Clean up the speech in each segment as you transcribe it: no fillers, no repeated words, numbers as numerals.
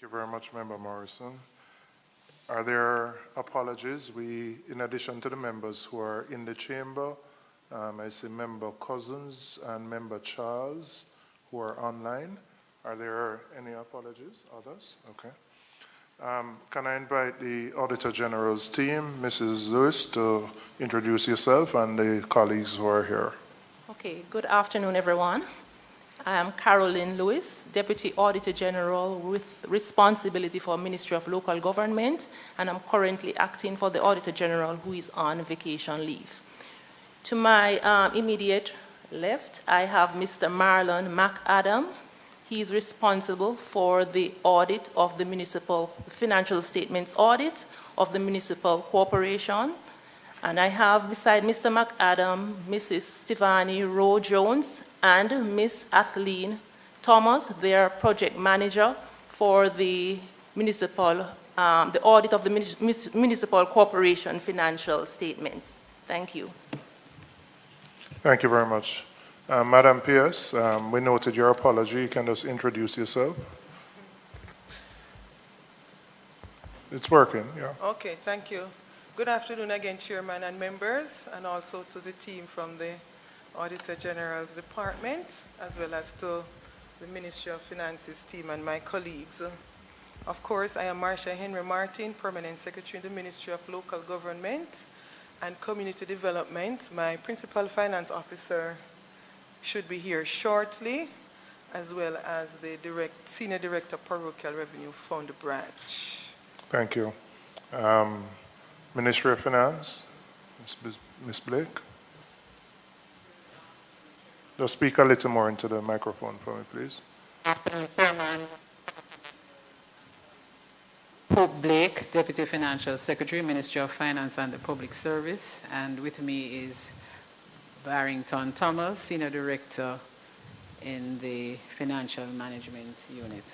Thank you very much, Member Morrison. Are there apologies? In addition to the members who are in the chamber, I see Member Cousins and Member Charles who are online. Are there any apologies? Others? Okay. Can I invite the Auditor General's team, Mrs. Lewis, to introduce yourself and the colleagues who are here? Okay, good afternoon, everyone. I am Caroline Lewis, Deputy Auditor General with responsibility for Ministry of Local Government, and I'm currently acting for the Auditor General who is on vacation leave. To my immediate left, I have Mr. Marlon McAdam. He is responsible for the audit of the municipal financial statements audit of the municipal corporation. And I have beside Mr. McAdam, Mrs. Stefani Rowe Jones and Miss Athleen Thomas. They are project manager for the municipal, the audit of the municipal corporation financial statements. Thank you. Thank you very much. Madam Pierce, we noted your apology. You can just introduce yourself. It's working, yeah. Okay, thank you. Good afternoon again, Chairman and members, and also to the team from the Auditor General's Department, as well as to the Ministry of Finances team and my colleagues. Of course, I am Marcia Henry Martin, Permanent Secretary in the Ministry of Local Government and Community Development. My Principal Finance Officer should be here shortly, as well as the Senior Director, Parochial Revenue Fund Branch. Thank you. Ministry of Finance, Ms. Blake. Just speak a little more into the microphone for me, please. Afternoon, Chairman. Pope Blake, Deputy Financial Secretary, Ministry of Finance and the Public Service, and with me is Barrington Thomas, Senior Director in the Financial Management Unit.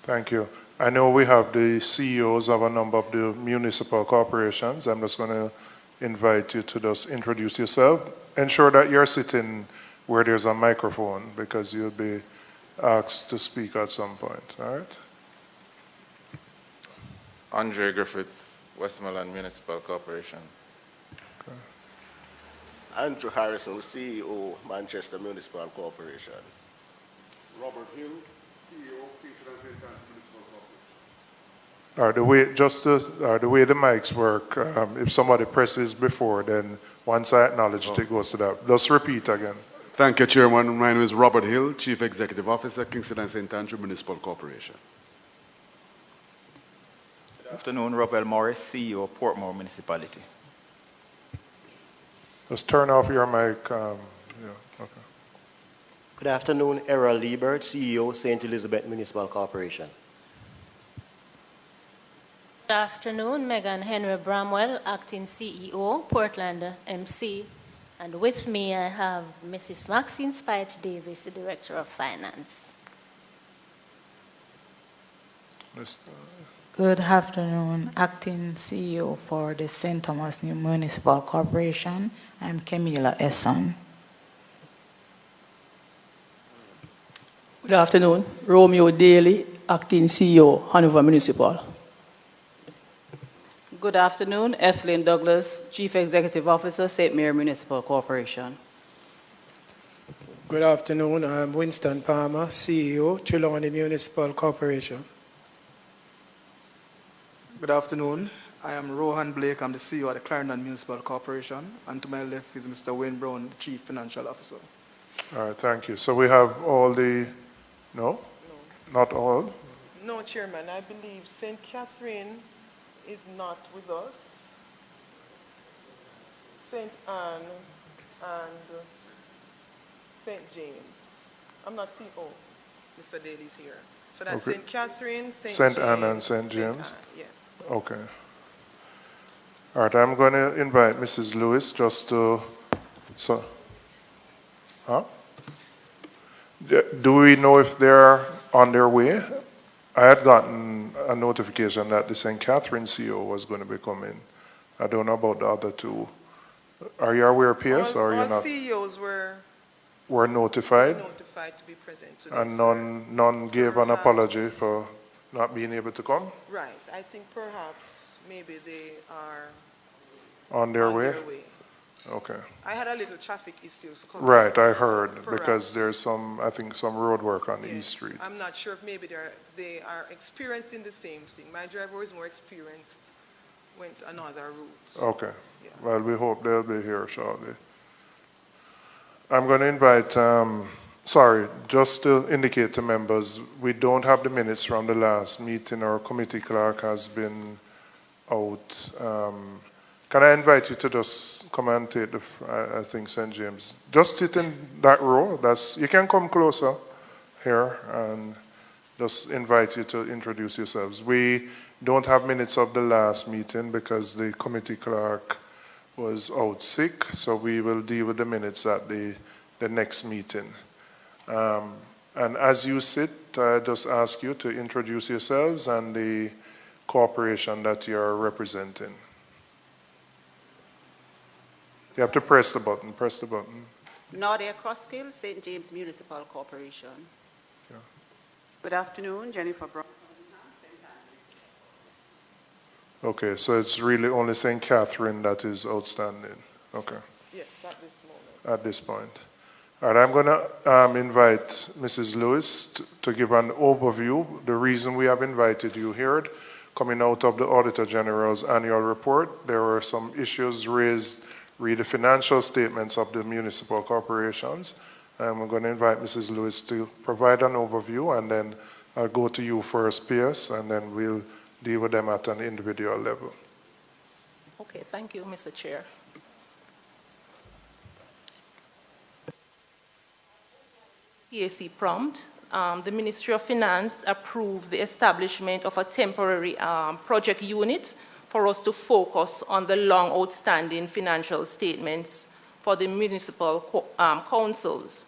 Thank you. I know we have the CEOs of a number of the municipal corporations. I'm just going to invite you to just introduce yourself. Ensure that you're sitting where there's a microphone because you'll be asked to speak at some point. All right? Andre Griffiths, Westmoreland Municipal Corporation. Okay. Andrew Harrison, CEO, Manchester Municipal Corporation. Robert Hill, CEO, Kingston and St. Anthony Municipal Corporation. All right, the way the mics work, if somebody presses before, then once I acknowledge it, it goes to that. Just repeat again. Thank you, Chairman. My name is Robert Hill, Chief Executive Officer, Kingston and St. Andrew Municipal Corporation. Good afternoon, Robert Morris, CEO, Portmore Municipality. Just turn off your mic. Yeah, okay. Good afternoon, Errol Liebert, CEO, St. Elizabeth Municipal Corporation. Good afternoon, Megan Henry Bramwell, Acting CEO, Portland MC. And with me I have Mrs. Maxine Spite Davis, the Director of Finance. Good afternoon, Acting CEO for the St. Thomas Municipal Corporation. I'm Camila Esson. Good afternoon, Romeo Daly, Acting CEO, Hanover Municipal. Good afternoon, Ethelyn Douglas, Chief Executive Officer, St. Mary Municipal Corporation. Good afternoon, I'm Winston Palmer, CEO, Trelawney Municipal Corporation. Good afternoon, I am Rohan Blake, I'm the CEO of the Clarendon Municipal Corporation, and to my left is Mr. Wayne Brown, the Chief Financial Officer. All right, thank you. So we have all the, no? Not all? No, Chairman, I believe St. Catherine is not with us. St. Anne and St. James. I'm not seeing, oh, Mr. Daly's here. So that's okay. St. Catherine, St. Anne and St. James? Yes. Okay. All right, I'm going to invite Mrs. Lewis just to, so, huh? Do we know if they're on their way? I had gotten a notification that the St. Catherine CEO was going to be coming. I don't know about the other two. Are you aware, PS, or you're not? All CEOs were notified? Notified to be present today, and none gave an apology for not being able to come? Right. I think perhaps maybe they are On their way? Okay. I had a little traffic issues coming. Right, I heard, So because there's some, I think, some road work on East Street. I'm not sure if maybe they are experiencing the same thing. My driver is more experienced, went another route. Okay. Well, we hope they'll be here shortly. I'm going to invite, sorry, just to indicate to members, we don't have the minutes from the last meeting. Our committee clerk has been out. Can I invite you to just come and take the, I think, St. James. Just sit in that row. You can come closer here and just invite you to introduce yourselves. We don't have minutes of the last meeting because the committee clerk was out sick, so we will deal with the minutes at the next meeting. And as you sit, I just ask you to introduce yourselves and the corporation that you're representing. You have to press the button. Press the button. Nadia Croskill, St. James Municipal Corporation. Yeah. Good afternoon, Jennifer Brown. Okay, so it's really only St. Catherine that is outstanding. Okay. Yes, at this moment. At this point. All right, I'm going to invite Mrs. Lewis to give an overview. The reason we have invited you here, coming out of the Auditor General's annual report, there were some issues raised. Read the financial statements of the municipal corporations. And we're going to invite Mrs. Lewis to provide an overview, and then I'll go to you first, Pierce, and then we'll deal with them at an individual level. Okay, thank you, Mr. Chair. PAC prompt. The Ministry of Finance approved the establishment of a temporary project unit for us to focus on the long outstanding financial statements for the municipal councils.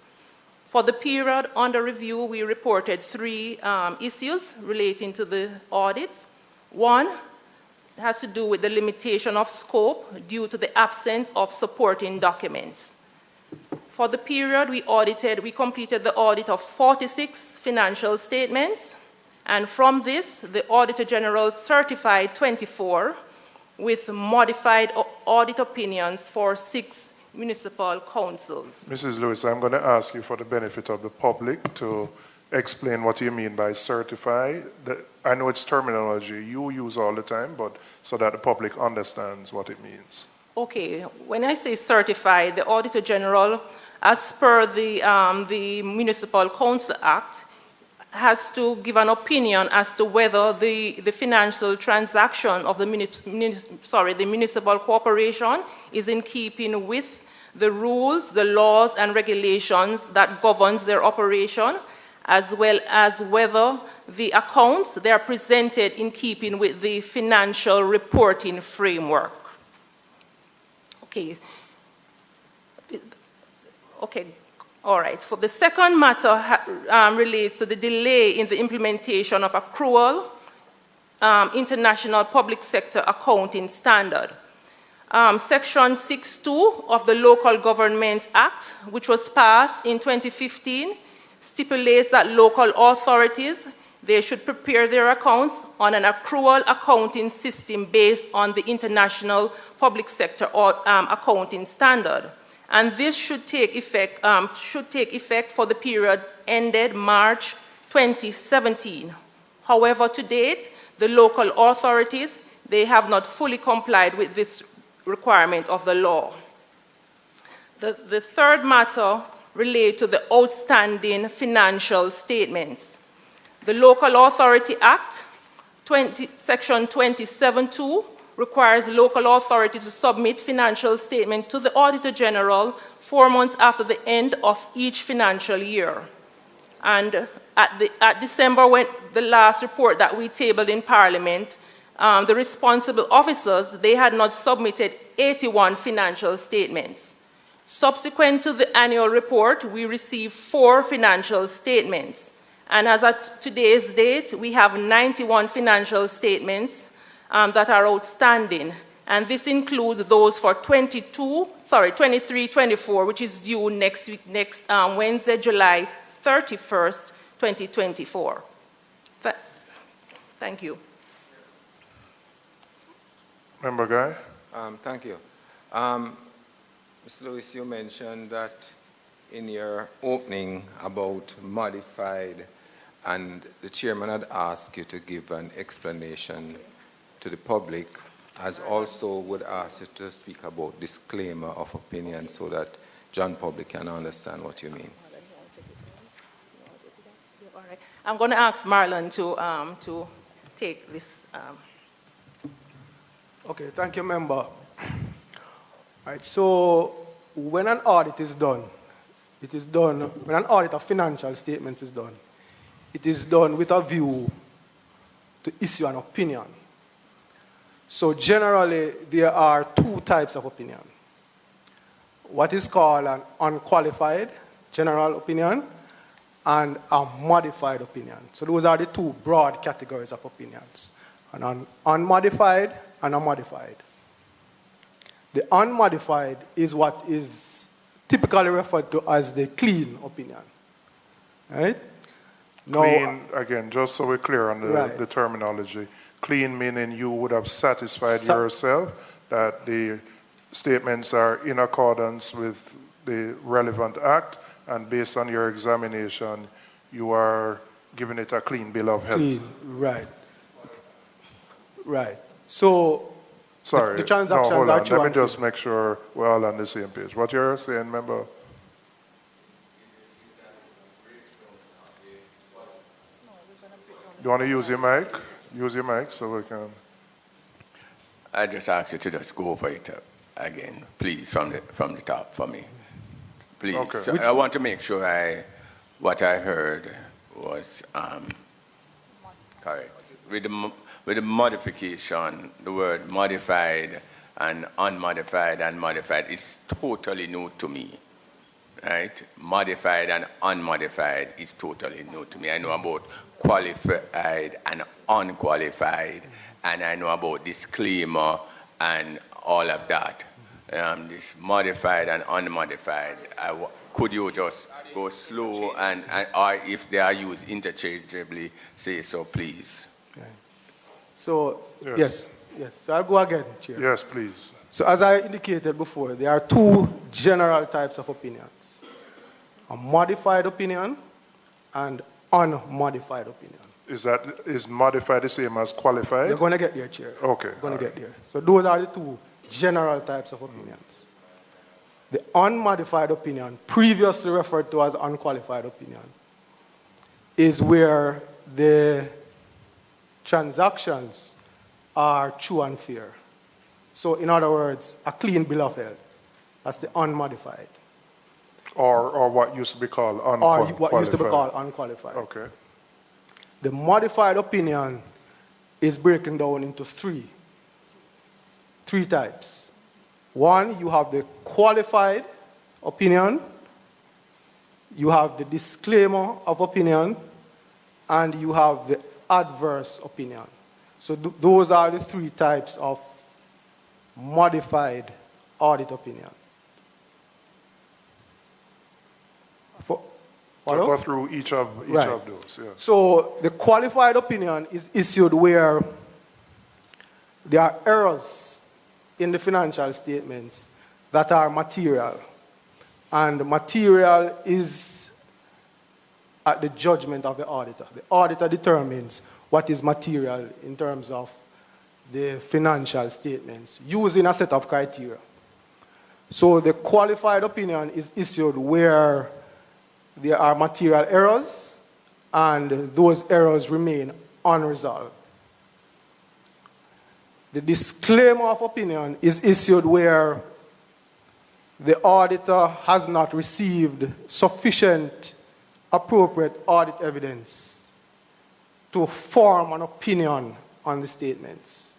For the period under review, we reported 3 issues relating to the audits. One has to do with the limitation of scope due to the absence of supporting documents. For the period we completed the audit of 46 financial statements, and from this, the Auditor General certified 24 with modified audit opinions for 6 municipal councils. Mrs. Lewis, I'm going to ask you for the benefit of the public to explain what you mean by certify. I know it's terminology you use all the time, but so that the public understands what it means. Okay, when I say certify, the Auditor General, as per the Municipal Council Act, has to give an opinion as to whether the financial transaction of the municipal corporation is in keeping with the rules, the laws, and regulations that governs their operation, as well as whether the accounts they are presented in keeping with the financial reporting framework. Okay. All right, so the second matter relates to the delay in the implementation of accrual international public sector accounting standard. Section 6.2 of the Local Government Act, which was passed in 2015, stipulates that local authorities, they should prepare their accounts on an accrual accounting system based on the international public sector accounting standard. And this should take effect for the period ended March 2017. However, to date, the local authorities, they have not fully complied with this requirement of the law. The third matter relates to the outstanding financial statements. The Local Authority Act, Section 27.2, requires local authorities to submit financial statement to the Auditor General 4 months after the end of each financial year. And at December, when the last report that we tabled in Parliament, the responsible officers, they had not submitted 81 financial statements. Subsequent to the annual report, we received 4 financial statements. And as at today's date, we have 91 financial statements that are outstanding. And this includes those for 23-24, which is due next Wednesday, July 31st, 2024. Thank you. Member Guy? Thank you. Mr. Lewis, you mentioned that in your opening about modified, and the chairman had asked you to give an explanation to the public, as also would ask you to speak about disclaimer of opinion so that John public can understand what you mean. All right. I'm going to ask Marlon to take this. Okay, thank you, member. All right, so when an audit is done, when an audit of financial statements is done, it is done with a view to issue an opinion. So generally, there are two types of opinion. What is called an unqualified general opinion and a modified opinion. So those are the two broad categories of opinions, an unmodified and a modified. The unmodified is what is typically referred to as the clean opinion. Right? Now, Clean, again, just so we're clear on Right. the terminology. Clean meaning you would have satisfied yourself that the statements are in accordance with the relevant act, and based on your examination, you are giving it a clean bill of health. Clean, right. Right. So, Sorry, the transactions no, hold are on. true Let me and just make sure we're all on the same page. What you're saying, member? You want to use your mic? Use your mic so we can. I just ask you to just go over it again, please, from the top for me. Please. Okay. So I want to make sure what I heard was correct. With the modification, the word modified and unmodified and modified is totally new to me. Right? Modified and unmodified is totally new to me. I know about qualified and unqualified, and I know about disclaimer and all of that. This modified and unmodified. Could you just go slow and or if they are used interchangeably, say so, please. Okay. So, yes. So I'll go again, Chair. Yes, please. So as I indicated before, there are two general types of opinions. A modified opinion and unmodified opinion. Is modified the same as qualified? You're going to get there, Chair. Okay. You're going to get there. So those are the two general types of opinions. The unmodified opinion, previously referred to as unqualified opinion, is where the transactions are true and fair. So in other words, a clean bill of health. That's the unmodified. Or what used to be called Or unqualified. what used to be called unqualified. Okay. The modified opinion is broken down into three types. One, you have the qualified opinion, you have the disclaimer of opinion, and you have the adverse opinion. So those are the three types of modified audit opinion. So go through each of those. Yeah. So the qualified opinion is issued where there are errors in the financial statements that are material. And material is at the judgment of the auditor. The auditor determines what is material in terms of the financial statements using a set of criteria. So the qualified opinion is issued where there are material errors and those errors remain unresolved. The disclaimer of opinion is issued where the auditor has not received sufficient appropriate audit evidence to form an opinion on the statements.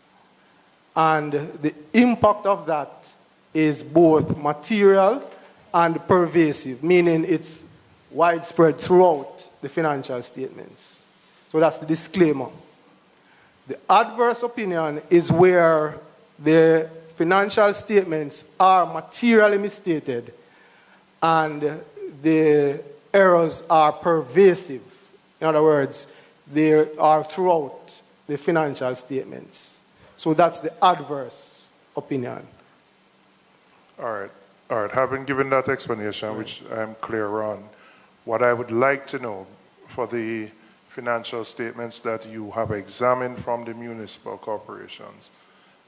And the impact of that is both material and pervasive, meaning it's widespread throughout the financial statements. So that's the disclaimer. The adverse opinion is where the financial statements are materially misstated and the errors are pervasive. In other words, they are throughout the financial statements. So that's the adverse opinion. All right. All right. Having given that explanation, which I'm clear on, what I would like to know for the financial statements that you have examined from the municipal corporations,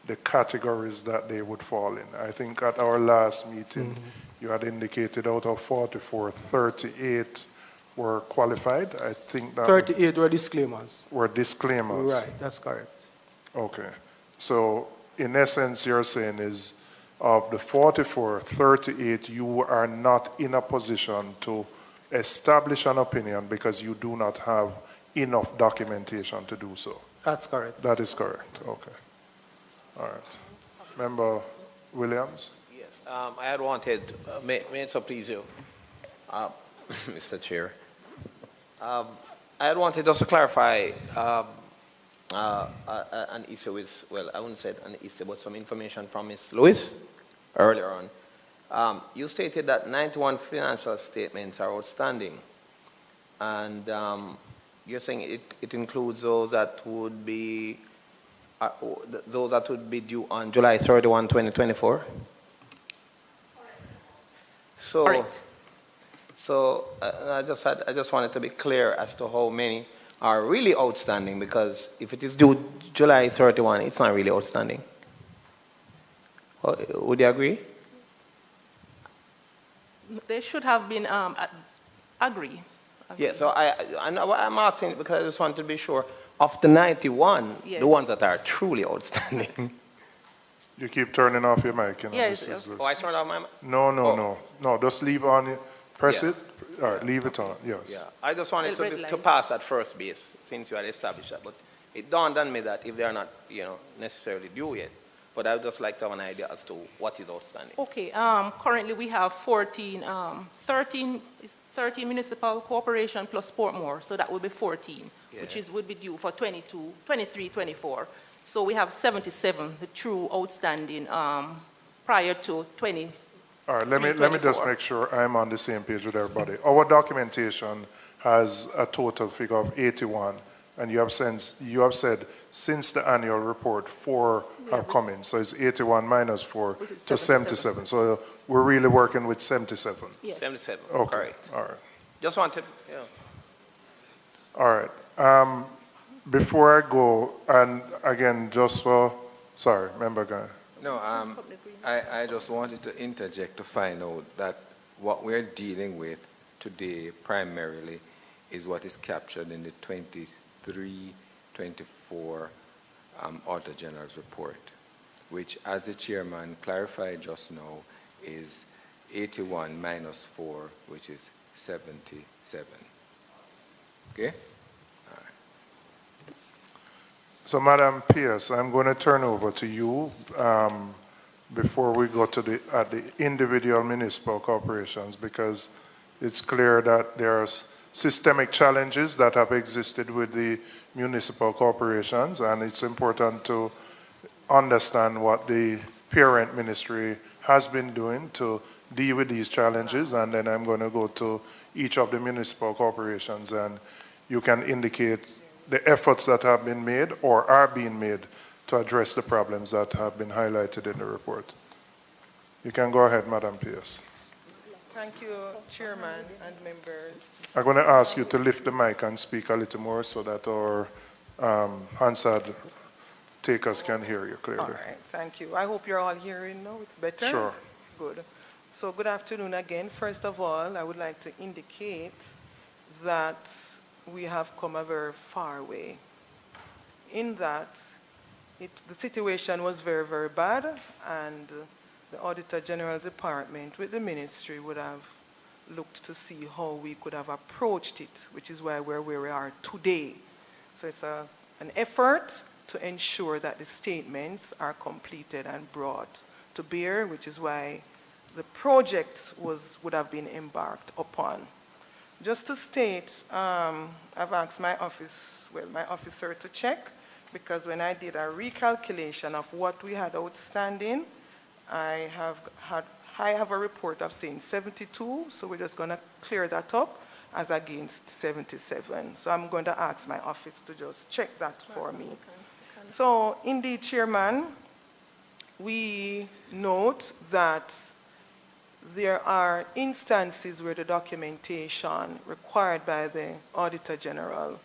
the categories that they would fall in. I think at our last meeting, you had indicated out of 44, 38 were qualified. I think that 38 were disclaimers. Were disclaimers. Right, that's correct. Okay. So in essence, you're saying is of the 44, 38, you are not in a position to establish an opinion because you do not have enough documentation to do so. That's correct. That is correct. Okay. All right. Member Williams? Yes. I had wanted, may it so please you, Mr. Chair. I had wanted just to clarify an issue with, well, I wouldn't say an issue, but some information from Ms. Lewis earlier on. You stated that 91 financial statements are outstanding, and you're saying it includes those that would be due on July 31, 2024. So, Correct. So I just wanted to be clear as to how many are really outstanding, because if it is due July 31, it's not really outstanding. Would you agree? They should have been agree. Yeah, so I'm asking because I just want to be sure. Of the 91, Yes. the ones that are truly outstanding. You keep turning off your mic. You know, Yes. Oh, I turned off my mic? No. Just leave on. Press Yeah. it. All right, leave it on. Yes. Yeah, I just wanted to pass at first base since you had established that. But it dawned on me that if they are not, necessarily due yet, but I would just like to have an idea as to what is outstanding. Okay. Currently, we have 13 municipal corporation plus Portmore, so that would be 14, which would be due for 23, 24. So we have 77, the true outstanding prior to 20. All right, let me just make sure I'm on the same page with everybody. Our documentation has a total figure of 81, and you have said since the annual report, 4 have come in. So it's 81 minus 4 to 77. So we're really working with 77. Yes. 77. Okay. Correct. All right. Just wanted, All right. Before I go, and again, just for, sorry, member guy. No, I just wanted to interject to find out that what we're dealing with today primarily is what is captured in the 23-24 Auditor General's report, which, as the chairman clarified just now, is 81 minus 4, which is 77. Okay? All right. So, Madam Pierce, I'm going to turn over to you before we go to the individual municipal corporations, because it's clear that there's systemic challenges that have existed with the municipal corporations, and it's important to understand what the parent ministry has been doing to deal with these challenges, and then I'm going to go to each of the municipal corporations, and you can indicate the efforts that have been made or are being made to address the problems that have been highlighted in the report. You can go ahead, Madam Pierce. Thank you, Chairman and members. I'm going to ask you to lift the mic and speak a little more so that our Hansard takers can hear you clearly. All right, thank you. I hope you're all hearing now. It's better? Sure. Good. So good afternoon again. First of all, I would like to indicate that we have come a very far way. In that, the situation was very, very bad, and the Auditor General's Department with the ministry would have looked to see how we could have approached it, which is why we're where we are today. So it's an effort to ensure that the statements are completed and brought to bear, which is why the project would have been embarked upon. Just to state, I've asked my officer to check, because when I did a recalculation of what we had outstanding, I have a report of saying 72, so we're just going to clear that up. as against 77. So I'm going to ask my office to just check that for me. So indeed, Chairman, we note that there are instances where the documentation required by the Auditor General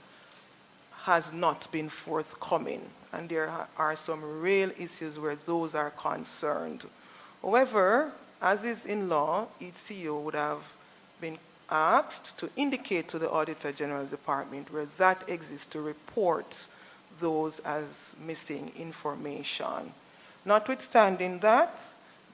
has not been forthcoming, and there are some real issues where those are concerned. However, as is in law, each CEO would have been asked to indicate to the Auditor General's Department where that exists to report those as missing information. Notwithstanding that,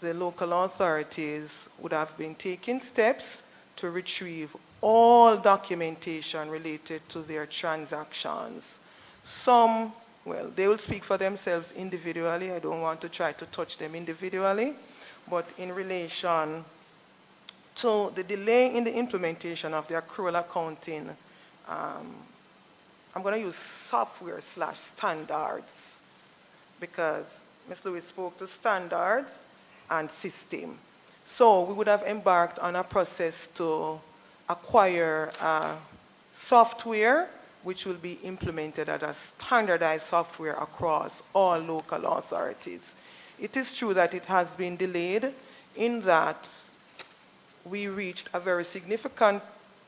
the local authorities would have been taking steps to retrieve all documentation related to their transactions. Some, well, they will speak for themselves individually. I don't want to try to touch them individually, but in relation to the delay in the implementation of the accrual accounting, I'm going to use software/standards because Ms. Lewis spoke to standards and system. So we would have embarked on a process to acquire software which will be implemented as a standardized software across all local authorities. It is true that it has been delayed in that we reached a very significant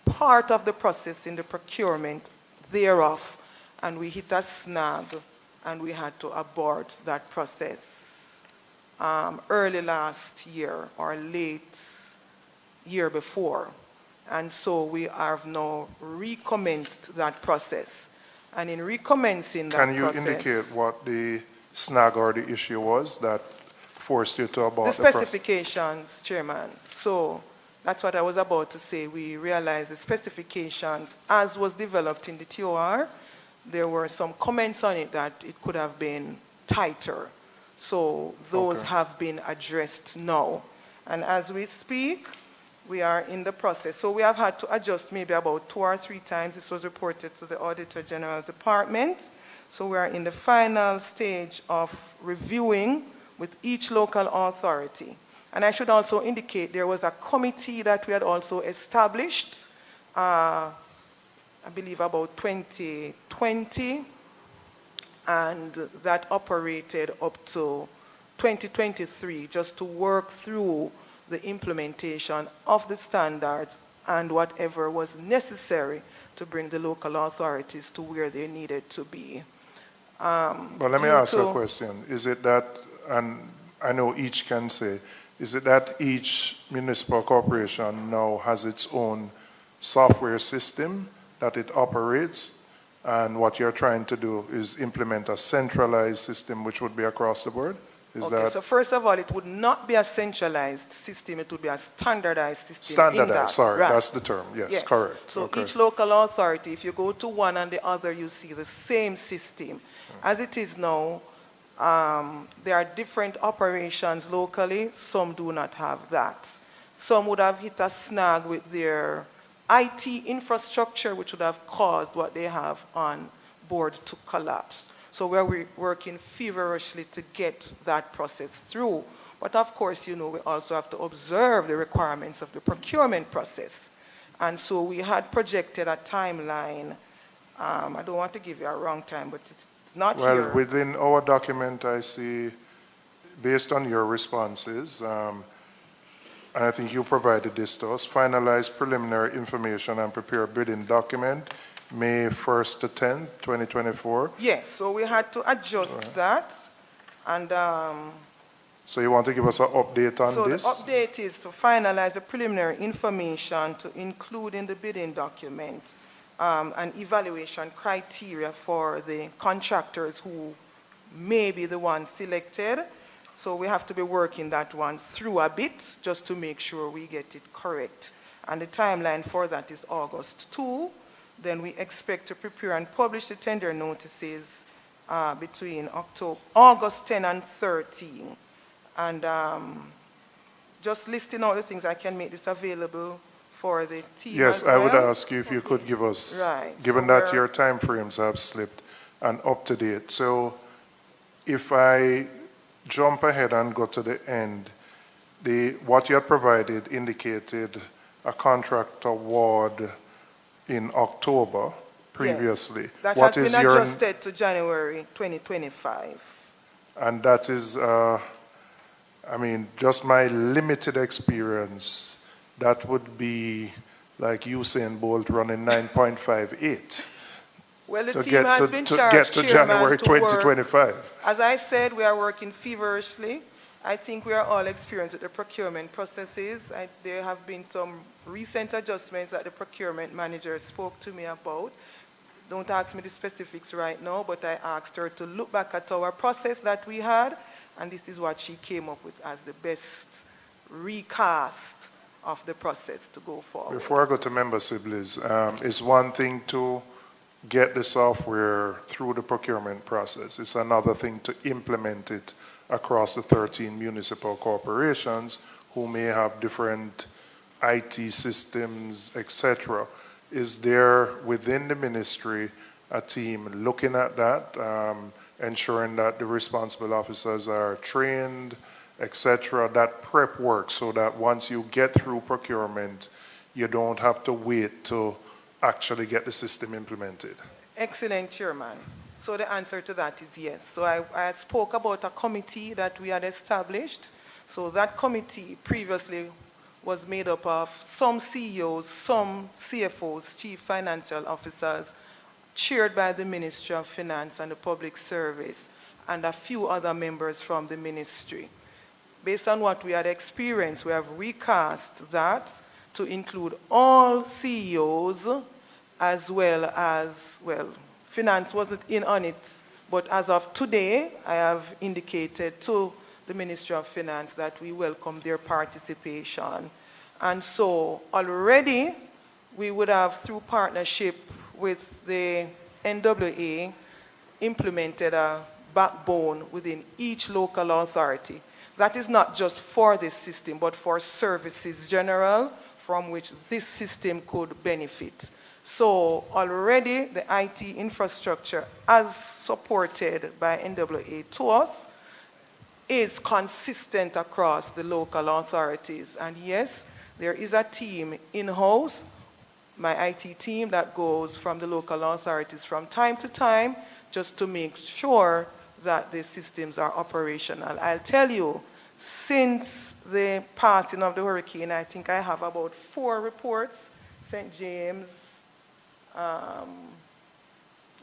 part of the process in the procurement thereof, and we hit a snag and we had to abort that process early last year or late year before. And so we have now recommenced that process. And in recommencing that process... Can you indicate what the snag or the issue was that forced you to abort the specifications, Chairman. So that's what I was about to say. We realized the specifications, as was developed in the TOR, there were some comments on it that it could have been tighter. So those have been addressed now. And as we speak, we are in the process. So we have had to adjust maybe about 2 or 3 times. This was reported to the Auditor General's Department. So we are in the final stage of reviewing with each local authority. And I should also indicate there was a committee that we had also established, I believe about 2020, and that operated up to 2023 just to work through the implementation of the standards and whatever was necessary to bring the local authorities to where they needed to be. But let me ask you a question. Is it that, and I know each can say, is it that each municipal corporation now has its own software system that it operates, and what you're trying to do is implement a centralized system which would be across the board? Okay, so first of all, it would not be a centralized system, it would be a standardized system. Standardized, sorry, right. That's the term, yes. Correct. So each local authority, if you go to one and the other, you see the same system. As it is now, there are different operations locally, some do not have that. Some would have hit a snag with their IT infrastructure, which would have caused what they have on board to collapse. So we're working feverishly to get that process through. But of course, you know, we also have to observe the requirements of the procurement process. And so we had projected a timeline. I don't want to give you a wrong time, but it's not here. Well, within our document, I see, based on your responses, and I think you provided this to us, finalize preliminary information and prepare bidding document, May 1st to 10th, 2024. Yes, so we had to adjust that. And so you want to give us an update on this? So the update is to finalize the preliminary information to include in the bidding document an evaluation criteria for the contractors who may be the ones selected. So we have to be working that one through a bit just to make sure we get it correct. And the timeline for that is August 2. Then we expect to prepare and publish the tender notices between August 10 and 13. And just listing all the things, I can make this available for the team. Yes, as well. I would ask you if you could give us, given that your time frames have slipped, and up to date. So if I jump ahead and go to the end, what you had provided indicated a contract award in October previously. Yes. That What has is been your- adjusted to January 2025. And that is, I mean, just my limited experience, that would be like Usain Bolt running 9.58. Well, the to team get has to, been to charged, get to Chairman, January to work. 2025. As I said, we are working feverishly. I think we are all experienced with the procurement processes. There have been some recent adjustments that the procurement manager spoke to me about. Don't ask me the specifics right now, but I asked her to look back at our process that we had, and this is what she came up with as the best recast of the process to go forward. Before I go to member Sibley's, it's one thing to get the software through the procurement process. It's another thing to implement it across the 13 municipal corporations who may have different IT systems, etc. Is there within the ministry a team looking at that, ensuring that the responsible officers are trained, etc., that prep work so that once you get through procurement, you don't have to wait to actually get the system implemented? Excellent, Chairman. So the answer to that is yes. So I spoke about a committee that we had established. So that committee previously was made up of some CEOs, some CFOs, chief financial officers, chaired by the Ministry of Finance and the Public Service, and a few other members from the ministry. Based on what we had experienced, we have recast that to include all CEOs, as well as, well, finance wasn't in on it, but as of today, I have indicated to the Ministry of Finance that we welcome their participation. And so already we would have, through partnership with the NWA, implemented a backbone within each local authority. That is not just for this system, but for services general from which this system could benefit. So already the IT infrastructure, as supported by NWA to us, is consistent across the local authorities. And yes, there is a team in-house, my IT team, that goes from the local authorities from time to time just to make sure that the systems are operational. I'll tell you, since the passing of the hurricane, I think I have about 4 reports, St. James, I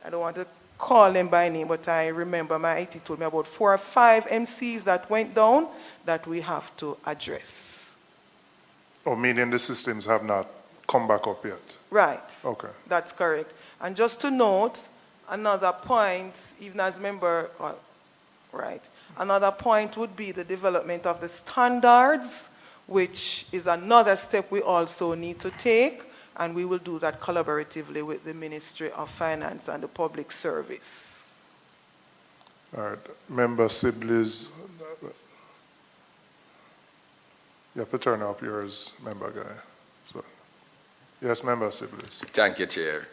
don't want to call them by name, but I remember my IT told me about 4 or 5 MCs that went down that we have to address. Or meaning the systems have not come back up yet? Right. Okay. That's correct. And just to note, another point, even as member, right, another point would be the development of the standards, which is another step we also need to take, and we will do that collaboratively with the Ministry of Finance and the Public Service. All right. Member Sibley's, you have to turn up yours, member guy. So, yes, member Sibley's. Thank you, Chair.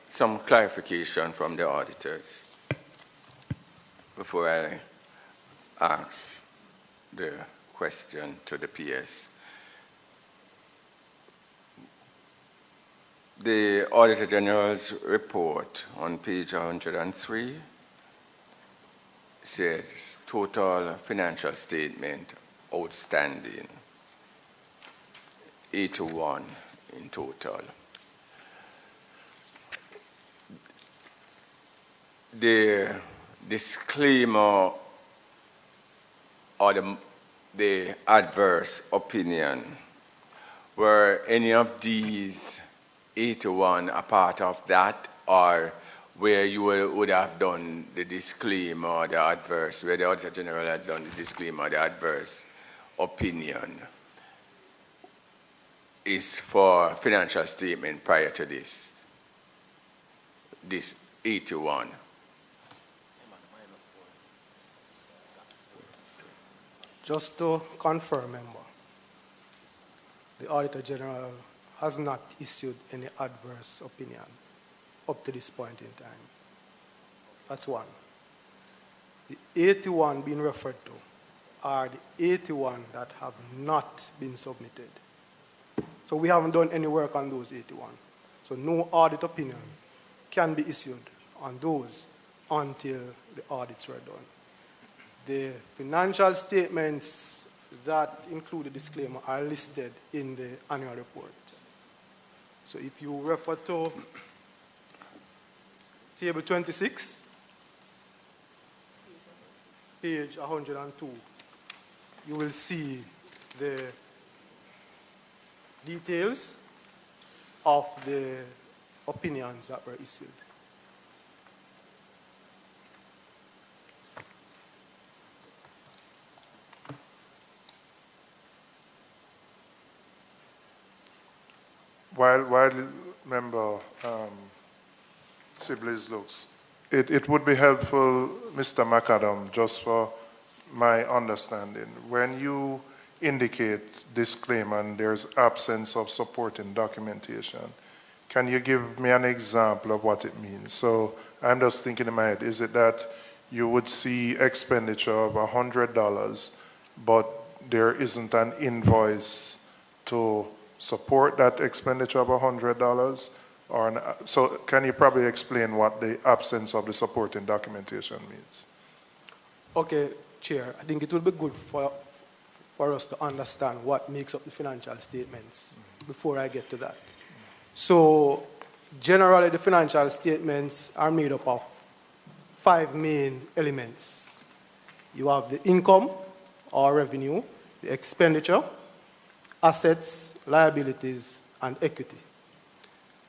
Some clarification from the auditors before I ask the question to the PS. The Auditor General's report on page 103 says total financial statement outstanding, 81 in total. The disclaimer or the adverse opinion, were any of these 81 a part of that, or where you would have done the disclaimer or the adverse, where the Auditor General has done the disclaimer or the adverse opinion is for financial statement prior to this 81? Just to confirm, member, the Auditor General has not issued any adverse opinion up to this point in time. That's one. The 81 being referred to are the 81 that have not been submitted. So we haven't done any work on those 81. So no audit opinion can be issued on those until the audits were done. The financial statements that include a disclaimer are listed in the annual report. So if you refer to table 26, page 102, you will see the details of the opinions that were issued. While member Sibley's looks, it would be helpful, Mr. McAdam, just for my understanding, when you indicate disclaimer and there's absence of supporting documentation, can you give me an example of what it means? So I'm just thinking in my head, is it that you would see expenditure of $100, but there isn't an invoice to support that expenditure of $100? So can you probably explain what the absence of the supporting documentation means? Okay, Chair, I think it will be good for us to understand what makes up the financial statements before I get to that. So generally the financial statements are made up of 5 main elements. You have the income or revenue, the expenditure, assets, liabilities, and equity.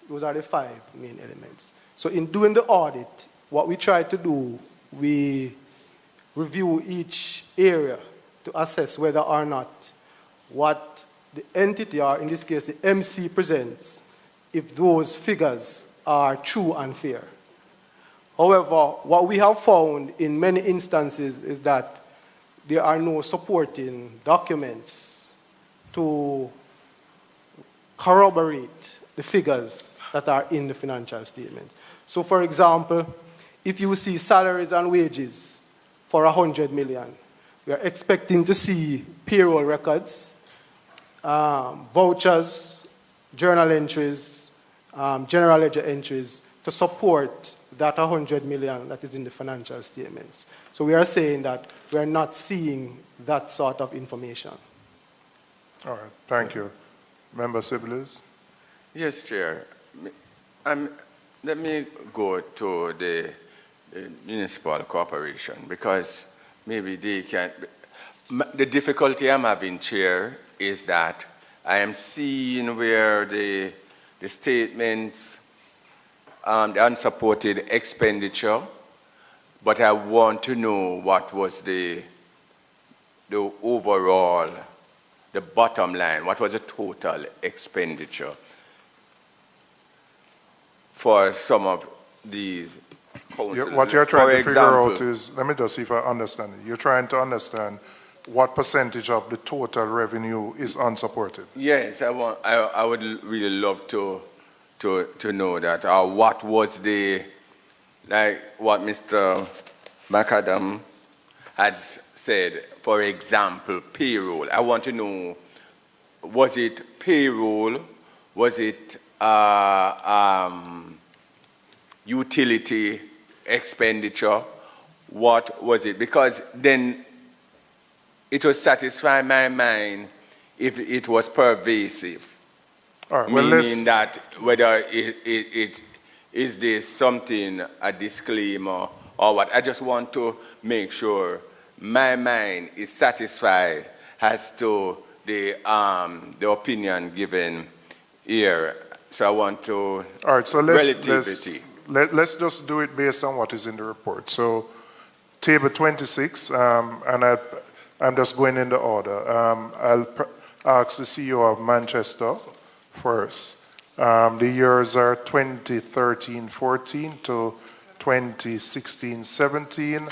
Those are the 5 main elements. So in doing the audit, what we try to do, we review each area to assess whether or not what the entity, or in this case the MC, presents, if those figures are true and fair. However, what we have found in many instances is that there are no supporting documents to corroborate the figures that are in the financial statement. So for example, if you see salaries and wages for 100 million, we are expecting to see payroll records, vouchers, journal entries, general ledger entries to support that 100 million that is in the financial statements. So we are saying that we are not seeing that sort of information. All right, thank you. Member Sibley's? Yes, Chair. Let me go to the municipal corporation, because maybe they can. The difficulty I'm having, Chair, is that I am seeing where the statements, the unsupported expenditure, but I want to know what was the overall, the bottom line, what was the total expenditure for some of these councils. What you're trying to figure out is, let me just see if I understand it. You're trying to understand what percentage of the total revenue is unsupported. Yes, I would really love to know that. Or what was the, like what Mr. McAdam had said, for example, payroll. I want to know, was it payroll? Was it utility expenditure? What was it? Because then it would satisfy my mind if it was pervasive. All right, well, meaning that whether it is this something, a disclaimer or what. I just want to make sure my mind is satisfied as to the opinion given here. So I want to, all right, so relativity. Let's just do it based on what is in the report. So table 26, and I'm just going in the order. I'll ask the CEO of Manchester first. The years are 2013-14 to 2016-17.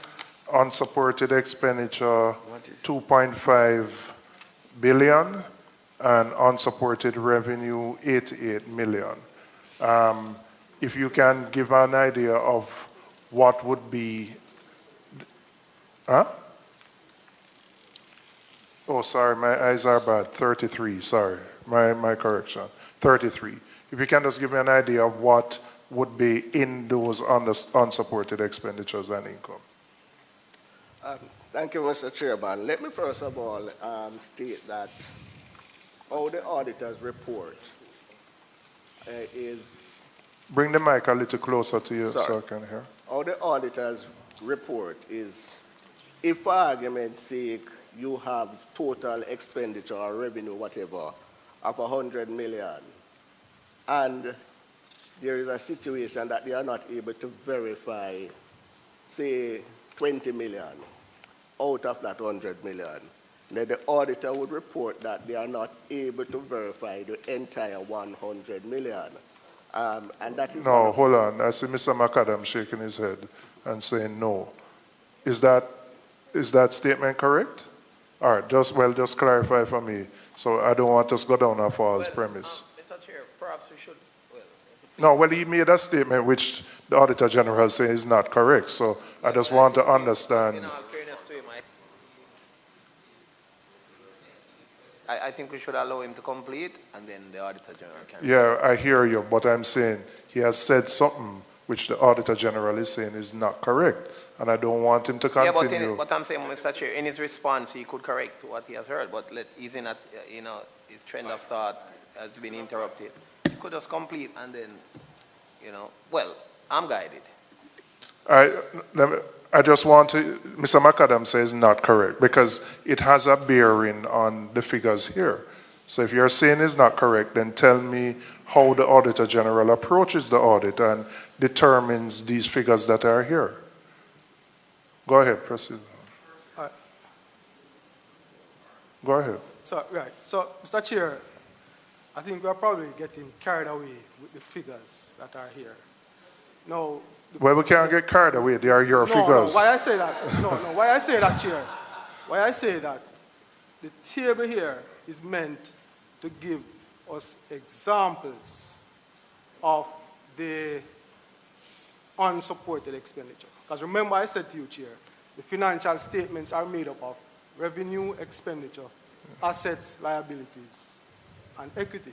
Unsupported expenditure 2.5 billion, and unsupported revenue 88 million. If you can give an idea of what would be, Oh, sorry, my eyes are bad. 33, sorry. My correction. 33. If you can just give me an idea of what would be in those unsupported expenditures and income. Thank you, Mr. Chairman. Let me first of all state that how the auditor's report is... Bring the mic a little closer to you Sorry. so I can hear. How the auditor's report is, if for argument's sake you have total expenditure or revenue, whatever, of 100 million, and there is a situation that they are not able to verify, say, 20 million out of that 100 million, then the auditor would report that they are not able to verify the entire 100 million. And that is No, hold on. I see Mr. McAdam shaking his head and saying no. Is that statement correct? All right, just clarify for me. So I don't want us to go down a false premise. Mr. Chair, perhaps we should... No, well, he made a statement which the Auditor General says is not correct. So I just want to understand. In all fairness to him, I think we should allow him to complete, and then the Auditor General can... Yeah, I hear you, but I'm saying he has said something which the Auditor General is saying is not correct, and I don't want him to continue. Yeah, but I'm saying, Mr. Chair, in his response, he could correct what he has heard, but he's in a, his trend of thought has been interrupted. He could just complete, and then, well, I'm guided. I just want to, Mr. McAdam says not correct because it has a bearing on the figures here. So if you're saying it's not correct, then tell me how the Auditor General approaches the audit and determines these figures that are here. Go ahead, proceed. Go ahead. So, Mr. Chair, I think we're probably getting carried away with the figures that are here. Now, well, we can't get carried away. They are your figures. No, why I say that? Why I say that, Chair? Why I say that? The table here is meant to give us examples of the unsupported expenditure. Because remember I said to you, Chair, the financial statements are made up of revenue, expenditure, assets, liabilities, and equity.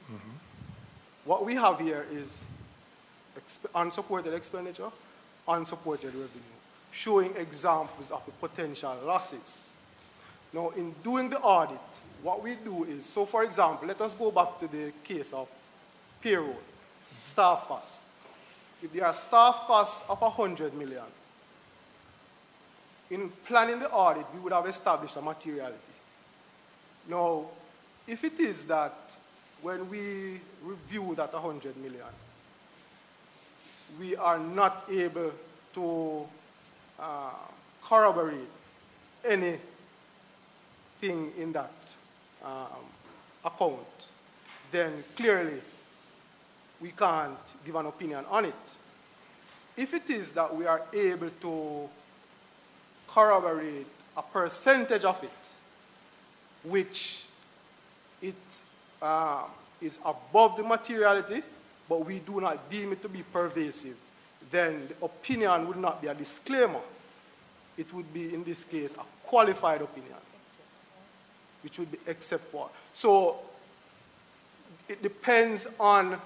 Mm-hmm. What we have here is unsupported expenditure, unsupported revenue, showing examples of the potential losses. Now, in doing the audit, what we do is, so for example, let us go back to the case of payroll, staff costs. If there are staff costs of 100 million, in planning the audit, we would have established a materiality. Now, if it is that when we review that 100 million, we are not able to corroborate anything in that account, then clearly we can't give an opinion on it. If it is that we are able to corroborate a percentage of it, which it is above the materiality, but we do not deem it to be pervasive, then the opinion would not be a disclaimer. It would be, in this case, a qualified opinion, which would be except for. So it depends on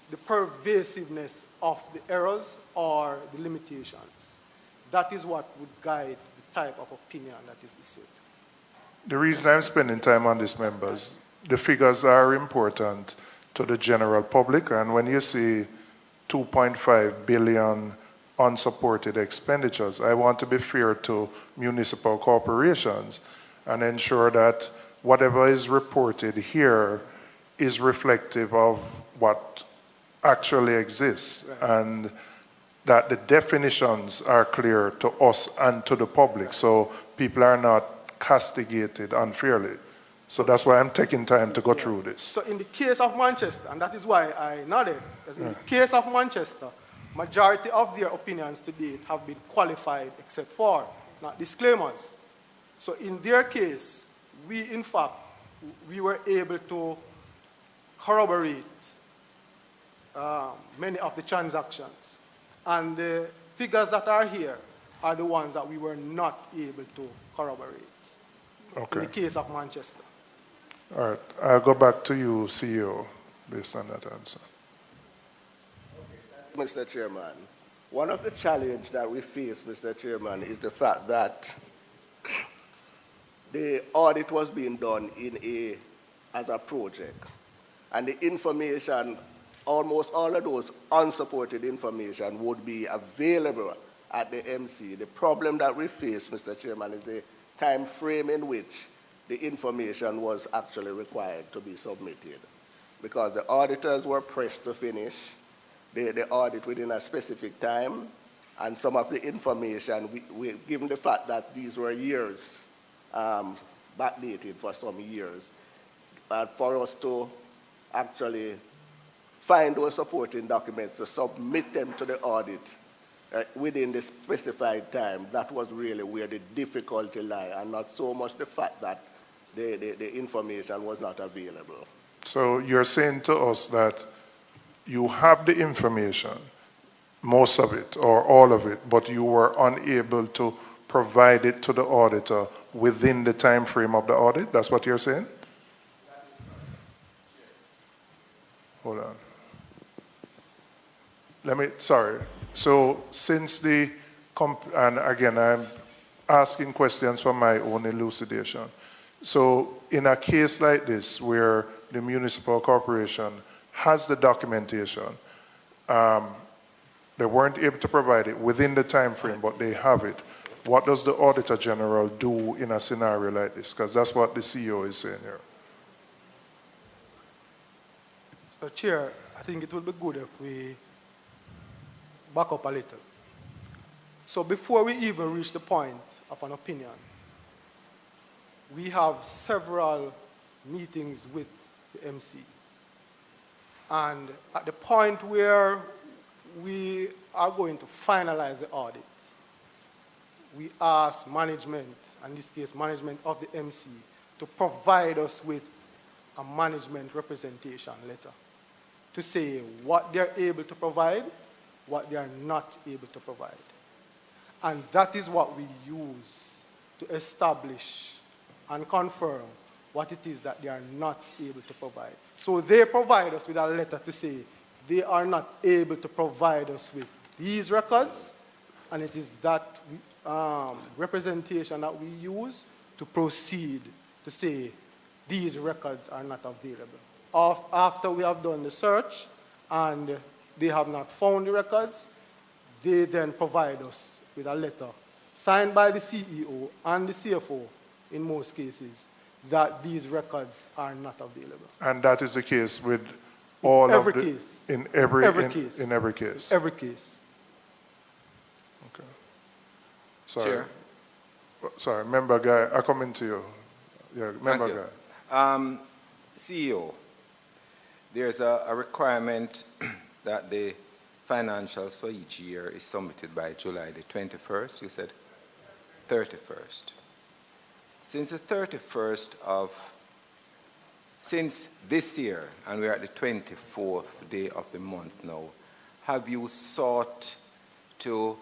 the pervasiveness of the errors or the limitations. That is what would guide the type of opinion that is issued. The reason I'm spending time on this, members, the figures are important to the general public, and when you see 2.5 billion unsupported expenditures, I want to be fair to municipal corporations and ensure that whatever is reported here is reflective of what actually exists, and that the definitions are clear to us and to the public, so people are not castigated unfairly. So that's why I'm taking time to go through this. So in the case of Manchester, and that is why I nodded, because in the case of Manchester, majority of their opinions to date have been qualified except for, not disclaimers. So in their case, we in fact, we were able to corroborate many of the transactions. And the figures that are here are the ones that we were not able to corroborate. Okay. in the case of Manchester. All right. I'll go back to you, CEO, based on that answer. Mr. Chairman, one of the challenges that we face, Mr. Chairman, is the fact that the audit was being done as a project. And the information, almost all of those unsupported information would be available at the MC. The problem that we face, Mr. Chairman, is the time frame in which the information was actually required to be submitted. Because the auditors were pressed to finish the audit within a specific time, and some of the information, given the fact that these were years, backdated for some years, for us to actually find those supporting documents to submit them to the audit within the specified time, that was really where the difficulty lies, and not so much the fact that the information was not available. So you're saying to us that you have the information, most of it or all of it, but you were unable to provide it to the auditor within the time frame of the audit? That's what you're saying? Hold on. Sorry. So since and again, I'm asking questions for my own elucidation. So in a case like this, where the municipal corporation has the documentation, they weren't able to provide it within the time frame, but they have it. What does the Auditor General do in a scenario like this? Because that's what the CEO is saying here. So, Chair, I think it would be good if we back up a little. So before we even reach the point of an opinion, we have several meetings with the MC. And at the point where we are going to finalize the audit, we ask management, in this case management of the MC, to provide us with a management representation letter to say what they're able to provide, what they are not able to provide. And that is what we use to establish and confirm what it is that they are not able to provide. So they provide us with a letter to say they are not able to provide us with these records, and it is that representation that we use to proceed to say these records are not available. After we have done the search and they have not found the records, they then provide us with a letter signed by the CEO and the CFO in most cases that these records are not available. And that is the case with all every of the... case. In every case. In every case? Every case. Okay. Sorry. Chair. Sorry, member guy, I come into you. Yeah, member guy. CEO, there's a requirement that the financials for each year is submitted by July the 21st. You said 31st. Since the 31st since this year, and we're at the 24th day of the month now, have you sought to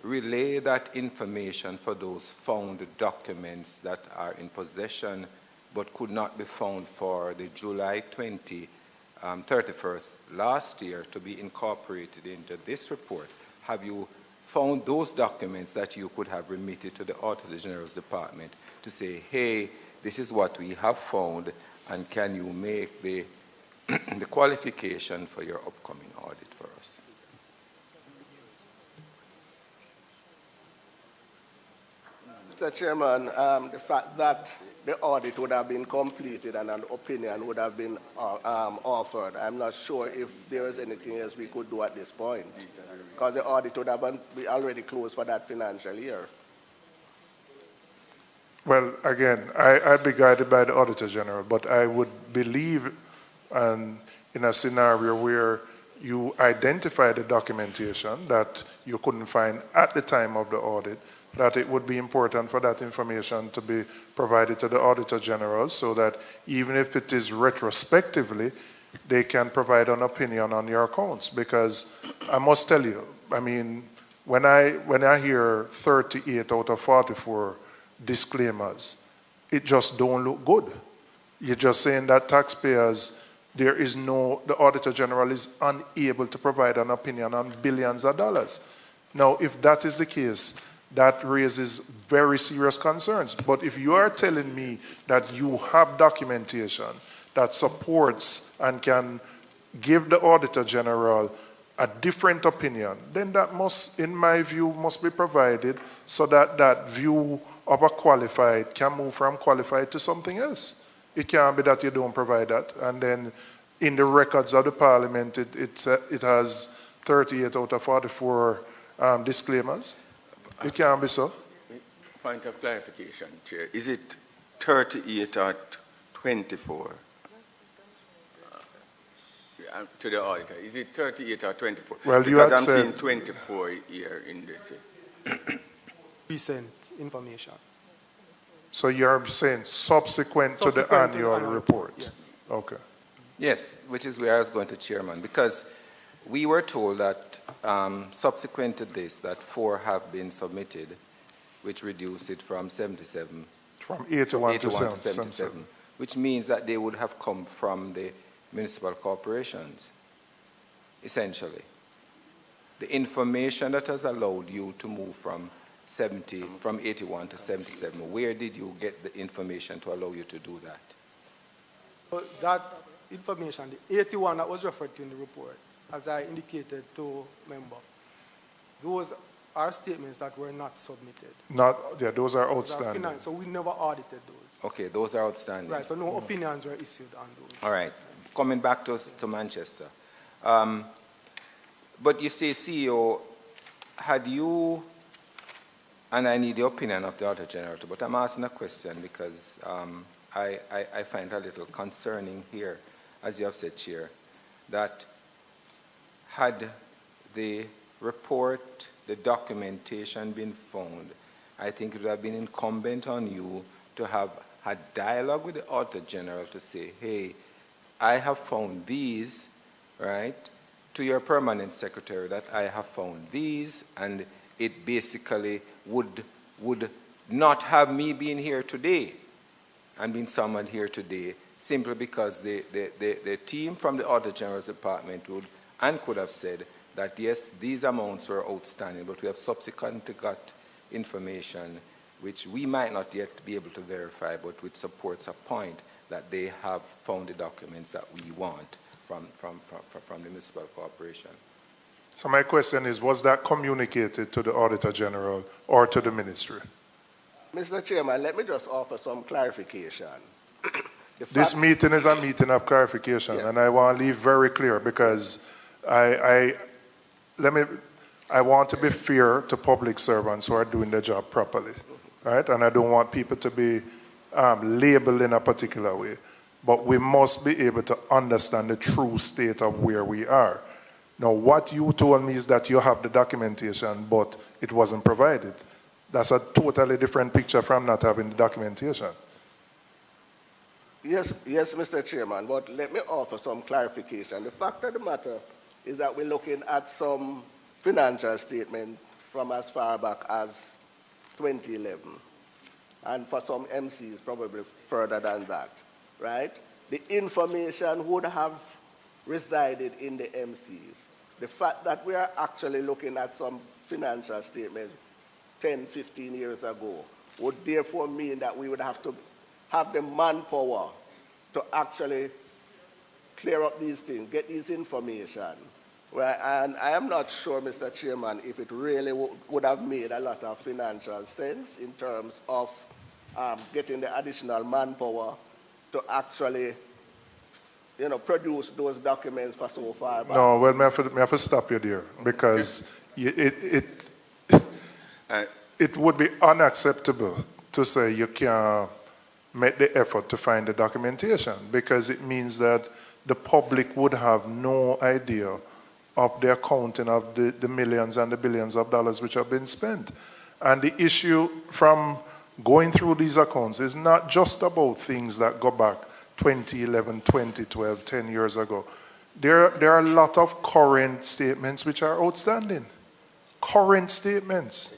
relay that information for those found documents that are in possession but could not be found for the July 31st last year to be incorporated into this report? Have you found those documents that you could have remitted to the Auditor General's Department to say, hey, this is what we have found, and can you make the qualification for your upcoming audit for us? Mr. Chairman, the fact that the audit would have been completed and an opinion would have been offered, I'm not sure if there is anything else we could do at this point, because the audit would have been already closed for that financial year. Well, again, I'd be guided by the Auditor General, but I would believe in a scenario where you identify the documentation that you couldn't find at the time of the audit, that it would be important for that information to be provided to the Auditor General so that even if it is retrospectively, they can provide an opinion on your accounts. Because I must tell you, I mean, when I hear 38 out of 44 disclaimers, it just don't look good. You're just saying that taxpayers, the Auditor General is unable to provide an opinion on billions of dollars. Now, if that is the case, that raises very serious concerns. But if you are telling me that you have documentation that supports and can give the Auditor General a different opinion, then that must, in my view, must be provided so that that view of a qualified can move from qualified to something else. It can't be that you don't provide that. And then in the records of the Parliament, it has 38 out of 44 disclaimers. It can't be so. Point of clarification, Chair. Is it 38 or 24? To the auditor, is it 38 or 24? Well, because I'm seeing 24 here in this. Recent information. So you're saying subsequent to the annual report? Yes. Okay. Yes, which is where I was going to, Chairman, because we were told that subsequent to this, that 4 have been submitted, which reduced it from 77. From 81 to 77, which means that they would have come from the municipal corporations, essentially. The information that has allowed you to move from 81 to 77, where did you get the information to allow you to do that? So that information, the 81 that was referred to in the report, as I indicated to member, those are statements that were not submitted. Those are outstanding. So we never audited those. Okay, those are outstanding. Right, so no opinions were issued on those. All right, coming back to Manchester. But you say, CEO, had you, and I need the opinion of the Auditor General, but I'm asking a question because I find it a little concerning here, as you have said, Chair, that had the report, the documentation been found, I think it would have been incumbent on you to have had dialogue with the Auditor General to say, hey, I have found these, right, to your permanent secretary that I have found these, and it basically would not have me being here today and being summoned here today simply because the team from the Auditor General's Department could have said that yes, these amounts were outstanding, but we have subsequently got information which we might not yet be able to verify, but which supports a point that they have found the documents that we want from the municipal corporation. So my question is, was that communicated to the Auditor General or to the ministry? Mr. Chairman, let me just offer some clarification. This meeting is a meeting of clarification, yeah. And I want to leave very clear because I want to be fair to public servants who are doing their job properly, right? And I don't want people to be labeled in a particular way. But we must be able to understand the true state of where we are. Now, what you told me is that you have the documentation, but it wasn't provided. That's a totally different picture from not having the documentation. Yes, Mr. Chairman, but let me offer some clarification. The fact of the matter is that we're looking at some financial statement from as far back as 2011, and for some MCs probably further than that, right? The information would have resided in the MCs. The fact that we are actually looking at some financial statements 10, 15 years ago would therefore mean that we would have to have the manpower to actually clear up these things, get this information. Right? And I am not sure, Mr. Chairman, if it really would have made a lot of financial sense in terms of getting the additional manpower to actually, produce those documents for so far back. No, well, I have to stop you there because it would be unacceptable to say you can't make the effort to find the documentation because it means that the public would have no idea of the accounting of the millions and the billions of dollars which have been spent. And the issue from going through these accounts is not just about things that go back 2011, 2012, 10 years ago. There are a lot of current statements which are outstanding. Current statements,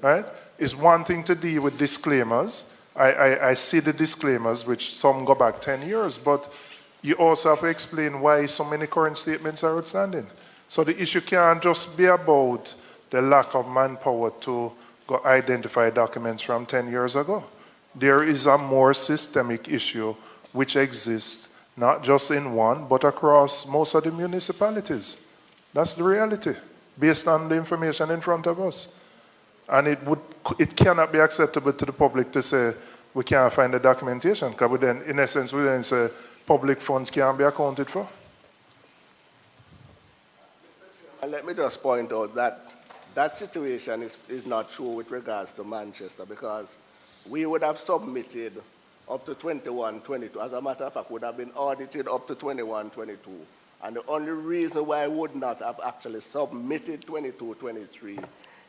right? It's one thing to deal with disclaimers, I see the disclaimers, which some go back 10 years, but you also have to explain why so many current statements are outstanding. So the issue can't just be about the lack of manpower to go identify documents from 10 years ago. There is a more systemic issue which exists not just in one, but across most of the municipalities. That's the reality, based on the information in front of us. And it cannot be acceptable to the public to say we can't find the documentation, because then, in essence, we then say public funds can't be accounted for. And let me just point out that that situation is not true with regards to Manchester, because we would have submitted up to 21-22. As a matter of fact, would have been audited up to 21-22. And the only reason why I would not have actually submitted 22-23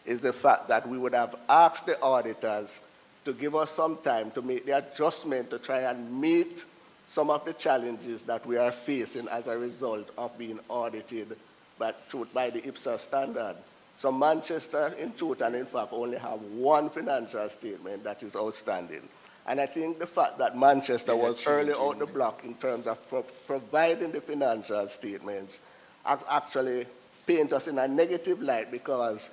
is the fact that we would have asked the auditors to give us some time to make the adjustment to try and meet some of the challenges that we are facing as a result of being audited by the IPSAS standard. So Manchester, in truth and in fact, only have one financial statement that is outstanding. And I think the fact that Manchester was early out the block in terms of providing the financial statements actually paint us in a negative light, because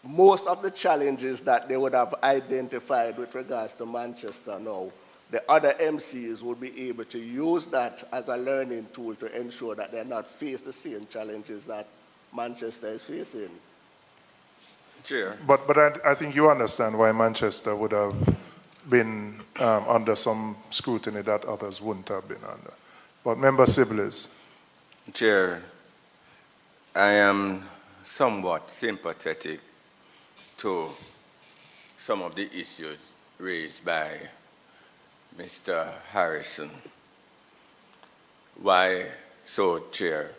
most of the challenges that they would have identified with regards to Manchester now, the other MCs would be able to use that as a learning tool to ensure that they're not faced the same challenges that Manchester is facing. Chair. But I think you understand why Manchester would have been under some scrutiny that others wouldn't have been under. But Member Sibley's. Chair, I am somewhat sympathetic to some of the issues raised by Mr. Harrison. Why so, Chair?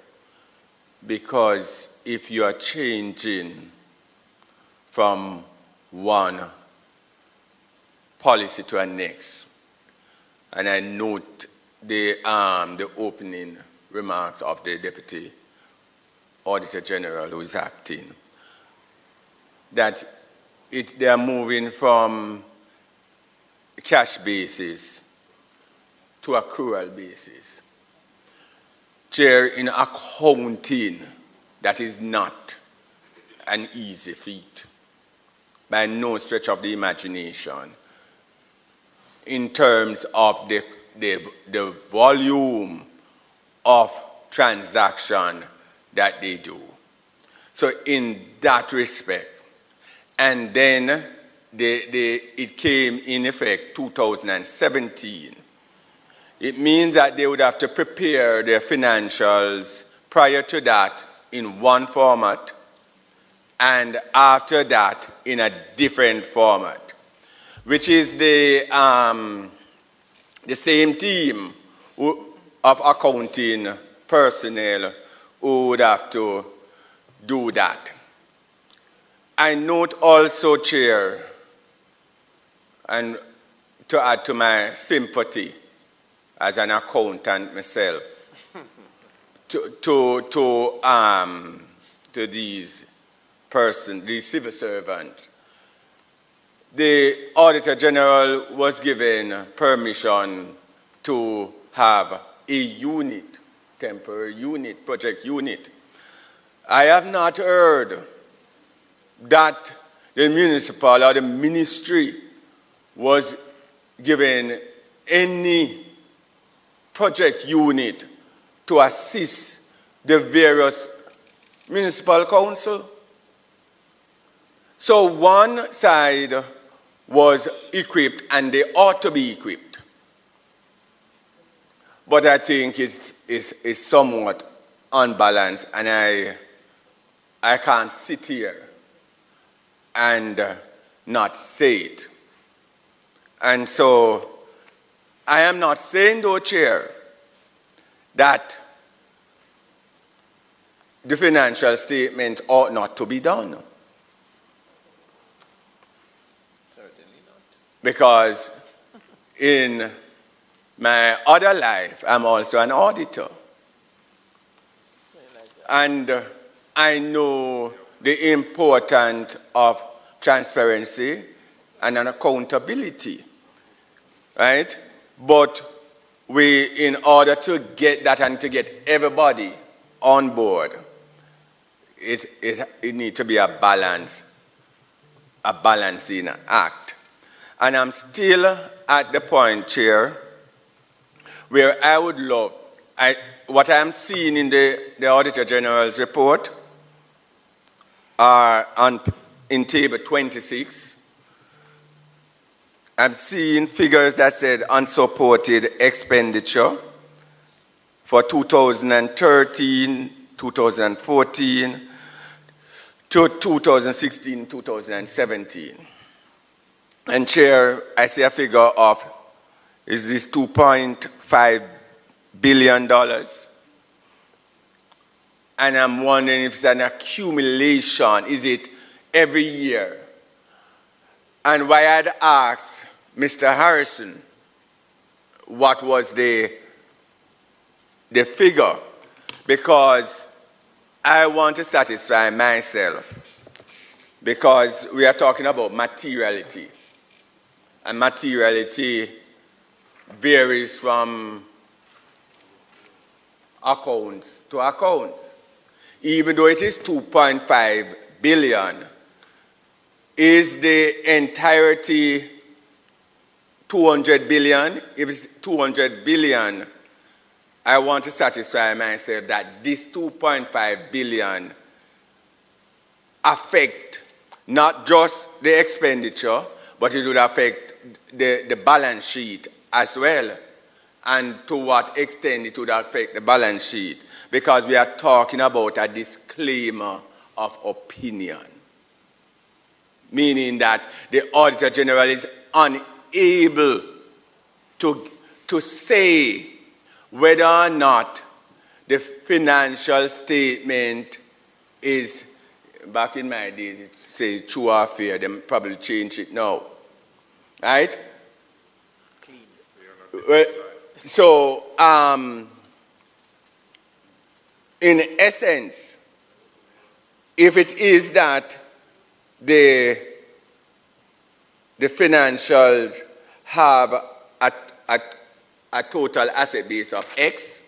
Because if you are changing from one policy to a next, and I note the opening remarks of the Deputy Auditor General who is acting, that they are moving from cash basis to accrual basis. Chair, in accounting, that is not an easy feat, by no stretch of the imagination, in terms of the volume of transaction that they do. So in that respect, and then it came in effect 2017. It means that they would have to prepare their financials prior to that in one format, and after that in a different format, which is the same team of accounting personnel who would have to do that. I note also, Chair, and to add to my sympathy as an accountant myself, to these persons, these civil servants, the Auditor General was given permission to have a unit, temporary unit, project unit. I have not heard that the municipal or the ministry was given any project unit to assist the various municipal council. So one side was equipped, and they ought to be equipped. But I think it's somewhat unbalanced, and I can't sit here and not say it. And so I am not saying, though, Chair, that the financial statement ought not to be done. Certainly not. Because in my other life, I'm also an auditor. And I know the importance of transparency and an accountability. right? But we, in order to get that and to get everybody on board, it needs to be a balancing act. And I'm still at the point, Chair, where I would love, what I'm seeing in the Auditor General's report are in table 26. I'm seeing figures that said unsupported expenditure for 2013, 2014, to 2016, 2017. And Chair, I see a figure of, is this $2.5 billion? And I'm wondering if it's an accumulation. Is it every year? And why I'd asked Mr. Harrison what was the figure, because I want to satisfy myself, because we are talking about materiality. And materiality varies from accounts to accounts. Even though it is 2.5 billion, is the entirety 200 billion? If it's 200 billion, I want to satisfy myself that this 2.5 billion affect not just the expenditure, but it would affect the balance sheet as well. And to what extent it would affect the balance sheet. Because we are talking about a disclaimer of opinion. Meaning that the Auditor General is unable to say whether or not the financial statement is, back in my days, it says true or fair. They probably change it now. Right? Well, so, in essence, if it is that the financials have a total asset base of X,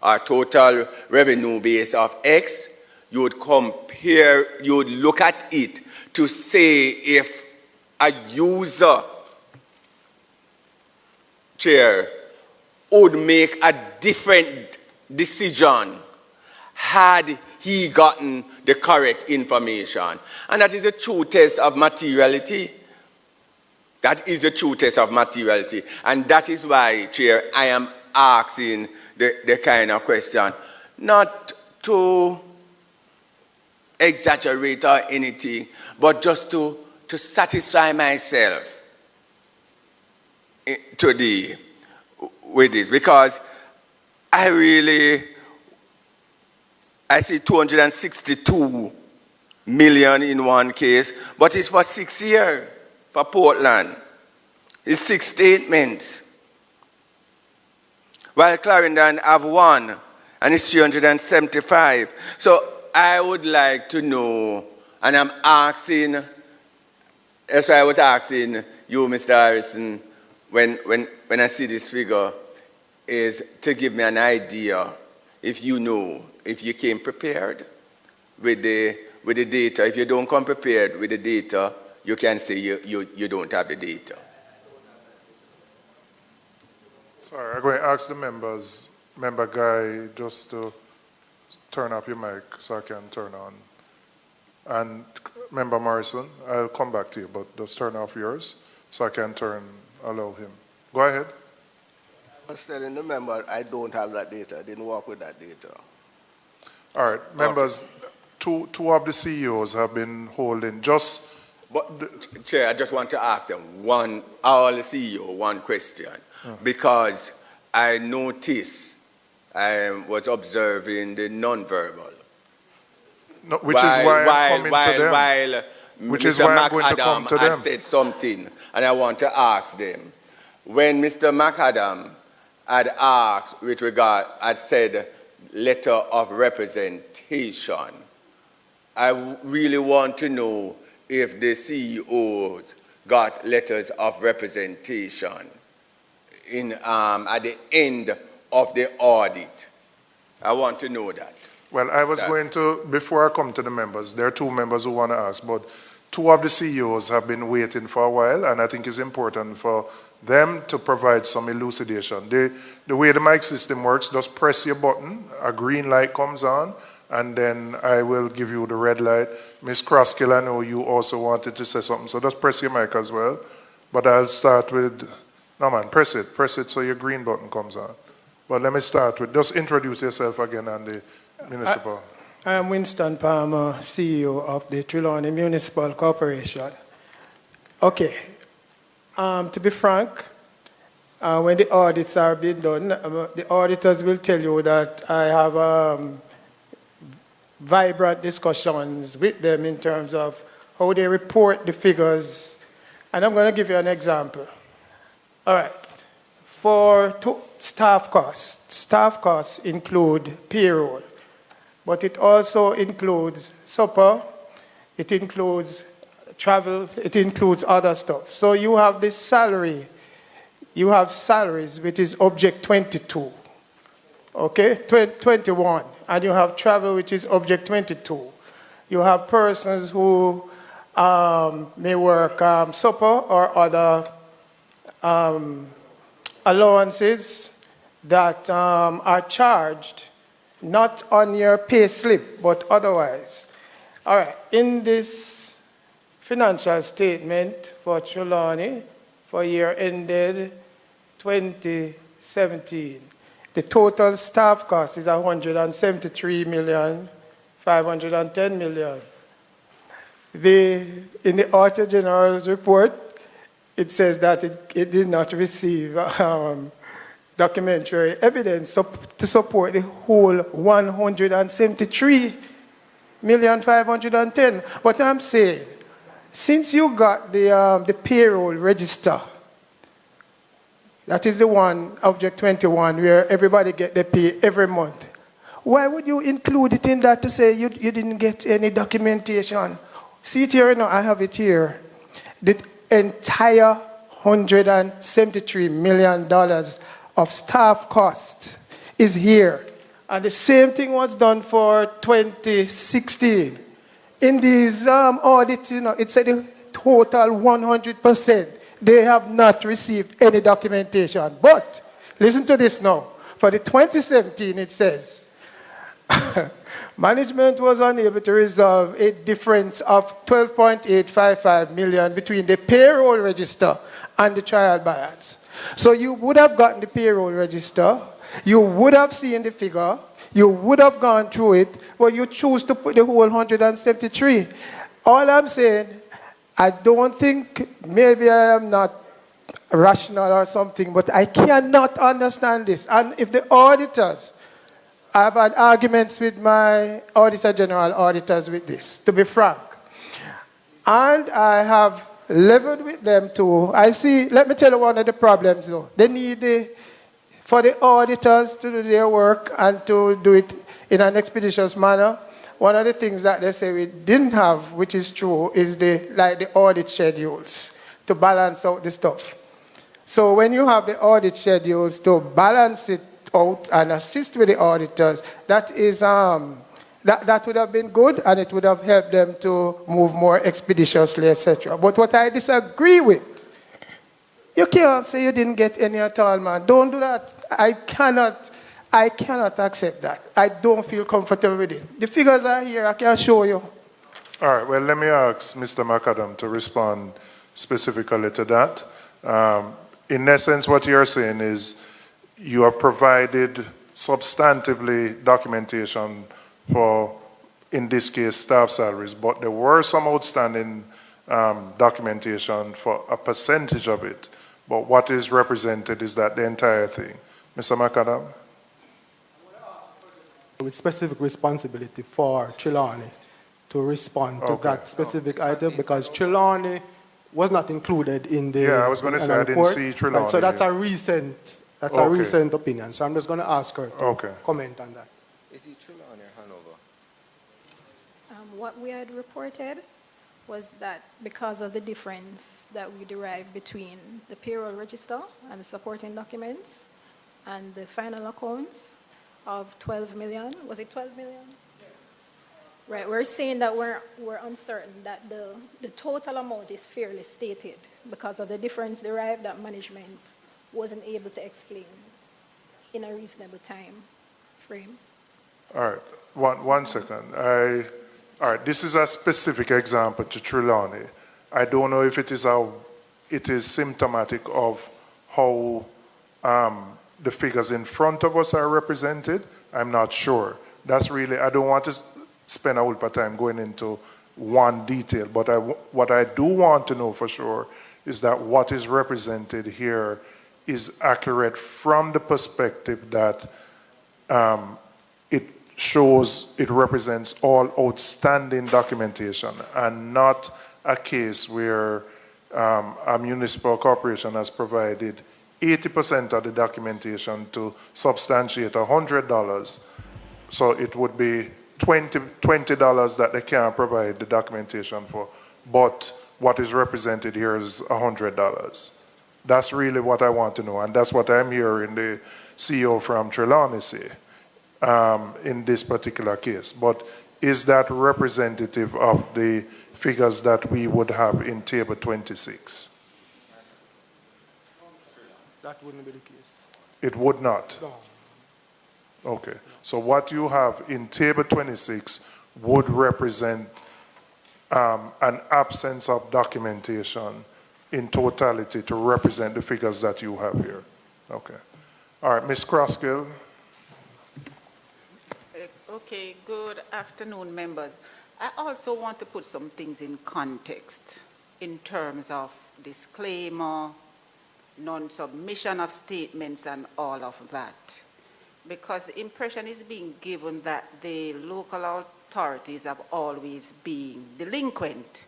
or total revenue base of X, you would look at it to say if a user, Chair, would make a different decision had he gotten the correct information. And that is a true test of materiality. That is a true test of materiality. And that is why, Chair, I am asking the kind of question, not to exaggerate or anything, but just to satisfy myself today with this. Because I see 262 million in one case, but it's for 6 years for Portland. It's 6 statements. While Clarendon have one, and it's 375. So I would like to know, and I'm asking, as I was asking you, Mr. Harrison, when I see this figure, is to give me an idea, if you know, if you came prepared with the data. If you don't come prepared with the data, you can say you don't have the data. Sorry, I'm going to ask the members, Member Guy, just to turn up your mic so I can turn on. And Member Morrison, I'll come back to you, but just turn off yours so I can allow him. Go ahead. I was telling the member I don't have that data. I didn't work with that data. All right, members, two of the CEOs have been holding just... But, Chair, I just want to ask them all the CEO, one question. Because I noticed, I was observing the non-verbal. No, which is why I'm coming to them. While which Mr. is why I'm going to come McAdam to them. has said something, and I want to ask them. When Mr. McAdam had asked with regard, had said letter of representation, I really want to know if the CEOs got letters of representation at the end of the audit? I want to know that. Well, I was going to, before I come to the members, there are two members who want to ask, but two of the CEOs have been waiting for a while, and I think it's important for them to provide some elucidation. The way the mic system works, just press your button, a green light comes on, and then I will give you the red light. Ms. Croskill, I know you also wanted to say something, so just press your mic as well. But I'll start with, no man, press it so your green button comes on. But let me start with, just introduce yourself again and the municipal. I am Winston Palmer, CEO of the Trelawney Municipal Corporation. Okay, to be frank, when the audits are being done, the auditors will tell you that I have vibrant discussions with them in terms of how they report the figures. And I'm going to give you an example. All right. For staff costs include payroll, but it also includes supper, it includes travel, it includes other stuff. So you have this salary, you have salaries, which is object 22, okay, 21, and you have travel, which is object 22. You have persons who may work supper or other allowances that are charged not on your pay slip, but otherwise. All right, in this financial statement for Trelawney for year ended 2017, the total staff cost is 173,510 million. In the Auditor General's report, it says that it did not receive documentary evidence to support the whole 173,510. What I'm saying, since you got the payroll register, that is the one, object 21, where everybody get their pay every month, why would you include it in that to say you didn't get any documentation? See it here now, I have it here. The entire $173 million of staff cost is here. And the same thing was done for 2016. In these audits, it said the total 100%. They have not received any documentation. But listen to this now. For the 2017, it says, management was unable to resolve a difference of $12.855 million between the payroll register and the trial balance. So you would have gotten the payroll register, you would have seen the figure, you would have gone through it, but you choose to put the whole 173. All I'm saying, I don't think, maybe I am not rational or something, but I cannot understand this. And if the auditors, I've had arguments with my Auditor General auditors with this, to be frank. And I have leveled with them too. I see, let me tell you one of the problems though. They need for the auditors to do their work and to do it in an expeditious manner. One of the things that they say we didn't have, which is true, is the audit schedules to balance out the stuff. So when you have the audit schedules to balance it out and assist with the auditors, that is that would have been good, and it would have helped them to move more expeditiously, etc. But what I disagree with, you can't say you didn't get any at all, man. Don't do that. I cannot accept that. I don't feel comfortable with it. The figures are here. I can show you. All right. Well, let me ask Mr. McAdam to respond specifically to that. In essence, what you're saying is you have provided substantively documentation for, in this case, staff salaries, but there were some outstanding documentation for a percentage of it. But what is represented is that the entire thing. Mr. McAdam? With specific responsibility for Trelawney to respond to that specific item, because Trelawney was not included in the I was going to say, I didn't see Trelawney. Right, so that's a recent opinion. So I'm just going to ask her to comment on that. Is it Trelawney or Hanover? What we had reported was that because of the difference that we derived between the payroll register and the supporting documents and the final accounts of 12 million, was it 12 million? Yes. Right, we're saying that we're uncertain that the total amount is fairly stated because of the difference derived that management wasn't able to explain in a reasonable time frame. All right, one second. All right, this is a specific example to Trelawney. I don't know if it is symptomatic of how the figures in front of us are represented. I'm not sure. That's really, I don't want to spend a whole lot of time going into one detail, but what I do want to know for sure is that what is represented here is accurate from the perspective that it shows, it represents all outstanding documentation and not a case where a municipal corporation has provided 80% of the documentation to substantiate $100. So it would be $20 that they can't provide the documentation for, but what is represented here is $100. That's really what I want to know, and that's what I'm hearing the CEO from Trelawney say in this particular case. But is that representative of the figures that we would have in Table 26? That wouldn't be the case. It would not? No. Okay. So what you have in Table 26 would represent an absence of documentation in totality to represent the figures that you have here. Okay. All right, Ms. Croskill. Okay, good afternoon, members. I also want to put some things in context in terms of disclaimer, non-submission of statements and all of that. Because the impression is being given that the local authorities have always been delinquent.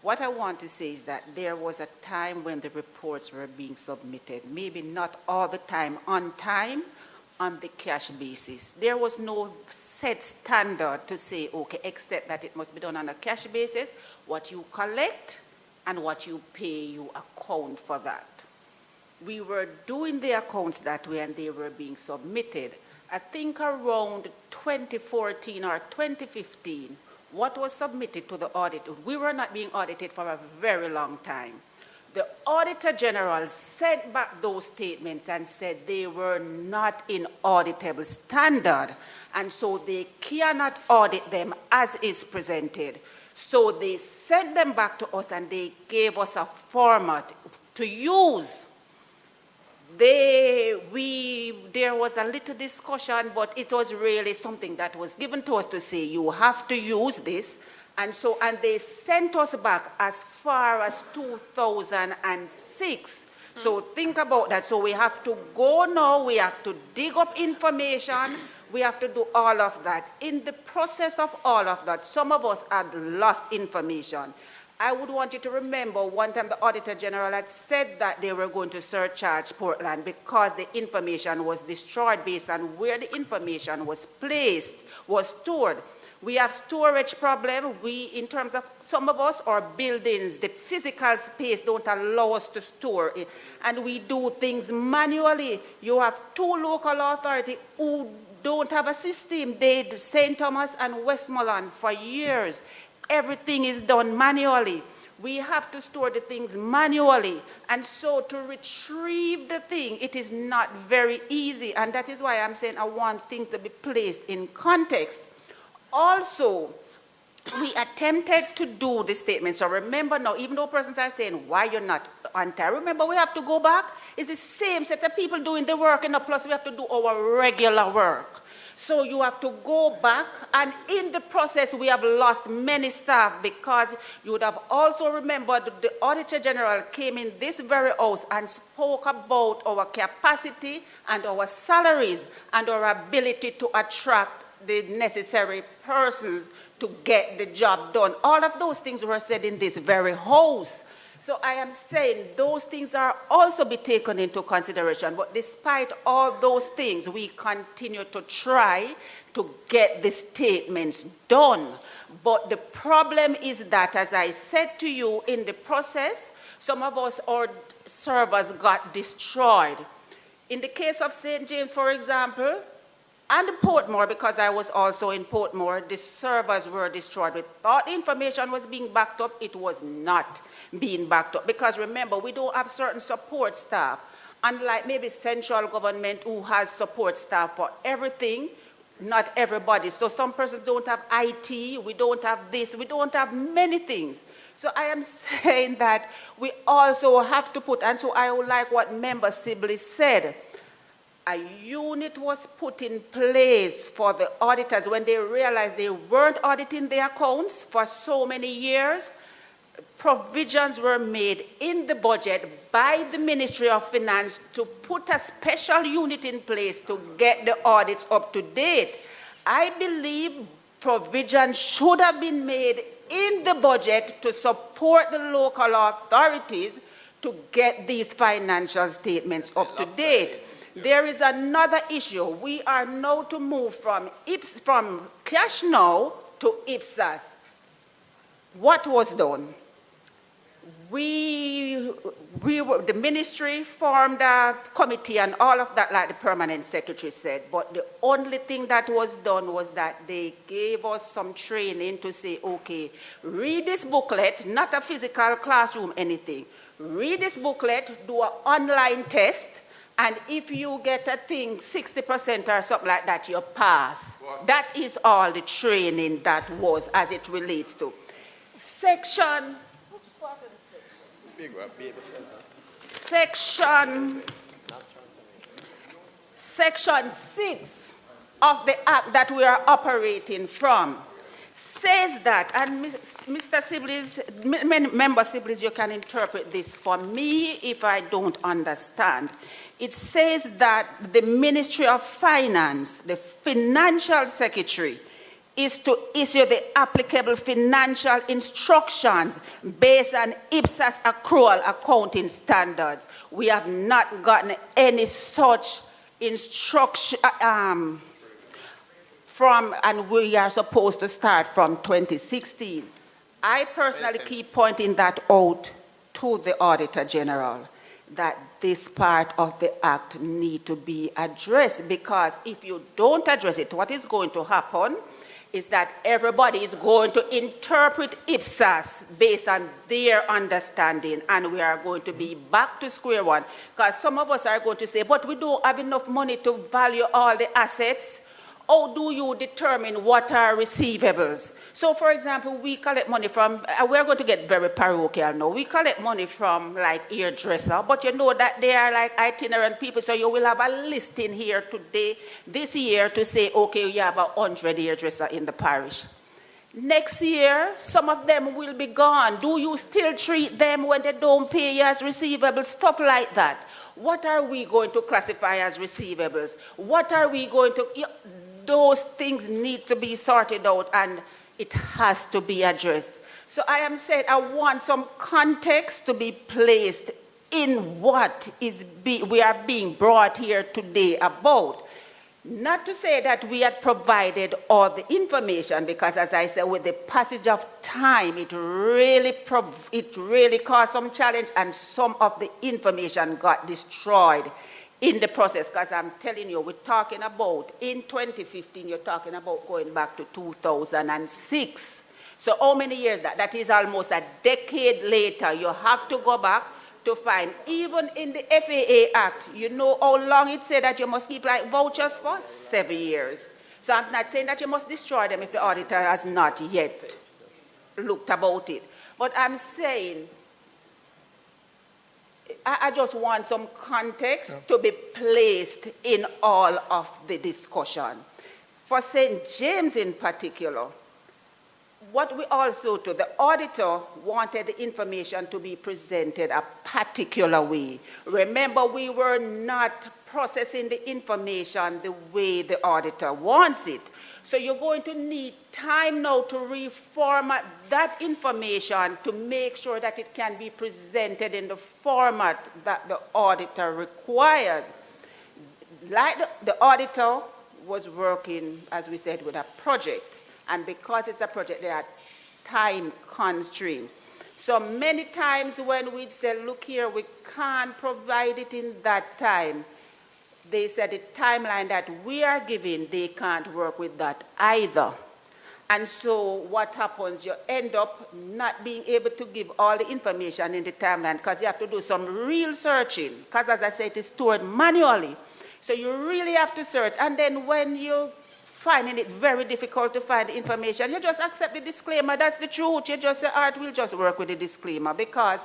What I want to say is that there was a time when the reports were being submitted, maybe not all the time on the cash basis. There was no set standard to say, okay, except that it must be done on a cash basis. What you collect and what you pay, you account for that. We were doing the accounts that way and they were being submitted. I think around 2014 or 2015, what was submitted to the audit, we were not being audited for a very long time. The Auditor General sent back those statements and said they were not in auditable standard, and so they cannot audit them as is presented. So they sent them back to us and they gave us a format to use. There was a little discussion, but it was really something that was given to us to say, you have to use this. And they sent us back as far as 2006. So think about that. So we have to go now, we have to dig up information, we have to do all of that. In the process of all of that, some of us had lost information. I would want you to remember one time the Auditor General had said that they were going to surcharge Portland because the information was destroyed based on where the information was placed, was stored. We have storage problem. In terms of some of us, our buildings, the physical space don't allow us to store it. And we do things manually. You have two local authorities who don't have a system. They do St. Thomas and Westmoreland for years. Everything is done manually. We have to store the things manually. And so to retrieve the thing, it is not very easy. And that is why I'm saying I want things to be placed in context. Also, we attempted to do the statement. So remember now, even though persons are saying, why you're not on time, remember we have to go back. It's the same set of people doing the work, and plus we have to do our regular work. So you have to go back, and in the process we have lost many staff because you would have also remembered the Auditor General came in this very house and spoke about our capacity and our salaries and our ability to attract the necessary persons to get the job done. All of those things were said in this very house. So I am saying those things are also be taken into consideration. But despite all those things, we continue to try to get the statements done. But the problem is that, as I said to you, in the process, some of us, our servers got destroyed. In the case of St. James, for example, and Portmore, because I was also in Portmore, the servers were destroyed. We thought the information was being backed up. It was not being backed up. Because remember, we don't have certain support staff. Unlike maybe central government who has support staff for everything, not everybody. So some persons don't have IT, we don't have this, we don't have many things. So I am saying that we also have to put, and so I would like what Member Sibley said, a unit was put in place for the auditors when they realized they weren't auditing their accounts for so many years. Provisions were made in the budget by the Ministry of Finance to put a special unit in place to get the audits up to date. I believe provisions should have been made in the budget to support the local authorities to get these financial statements up to date. There is another issue. We are now to move from cash now to IPSAS. What was done? The ministry formed a committee and all of that, like the permanent secretary said, but the only thing that was done was that they gave us some training to say, okay, read this booklet, not a physical classroom, anything. Read this booklet, do an online test, and if you get a thing, 60% or something like that, you pass. What? That is all the training that was as it relates to. Section 6 of the act that we are operating from says that, and Mr. Sibley's, Member Sibley's, you can interpret this for me if I don't understand. It says that the Ministry of Finance, the Financial Secretary, is to issue the applicable financial instructions based on IPSAS accrual accounting standards. We have not gotten any such instruction and we are supposed to start from 2016. I personally keep pointing that out to the Auditor General, that this part of the act need to be addressed, because if you don't address it, what is going to happen is that everybody is going to interpret IPSAS based on their understanding, and we are going to be back to square one, because some of us are going to say, but we don't have enough money to value all the assets. How do you determine what are receivables? So, for example, we collect money from, we're going to get very parochial now. We collect money from, like, hairdresser, but you know that they are like itinerant people, so you will have a list in here today, this year, to say, okay, you have 100 hairdressers in the parish. Next year, some of them will be gone. Do you still treat them when they don't pay you as receivables? Stuff like that. What are we going to classify as receivables? What are we going to... Those things need to be sorted out, and it has to be addressed. So I am saying I want some context to be placed in what we are being brought here today about. Not to say that we had provided all the information, because as I said, with the passage of time, it really caused some challenge, and some of the information got destroyed in the process, because I'm telling you, we're talking about, in 2015, you're talking about going back to 2006. So how many years that? That is almost a decade later. You have to go back to find, even in the FAA Act, you know how long it said that you must keep like vouchers for? 7 years. So I'm not saying that you must destroy them if the auditor has not yet looked about it. But I'm saying, I just want some context to be placed in all of the discussion. For St. James in particular, what we also do, the auditor wanted the information to be presented a particular way. Remember, we were not processing the information the way the auditor wants it. So you're going to need time now to reformat that information to make sure that it can be presented in the format that the auditor requires. Like the auditor was working, as we said, with a project. And because it's a project, there are time constraints. So many times when we say, look here, we can't provide it in that time, they said the timeline that we are giving, they can't work with that either. And so what happens, you end up not being able to give all the information in the timeline because you have to do some real searching. Because as I said, it is stored manually. So you really have to search. And then when you're finding it very difficult to find the information, you just accept the disclaimer. That's the truth. You just say, all right, we'll just work with the disclaimer because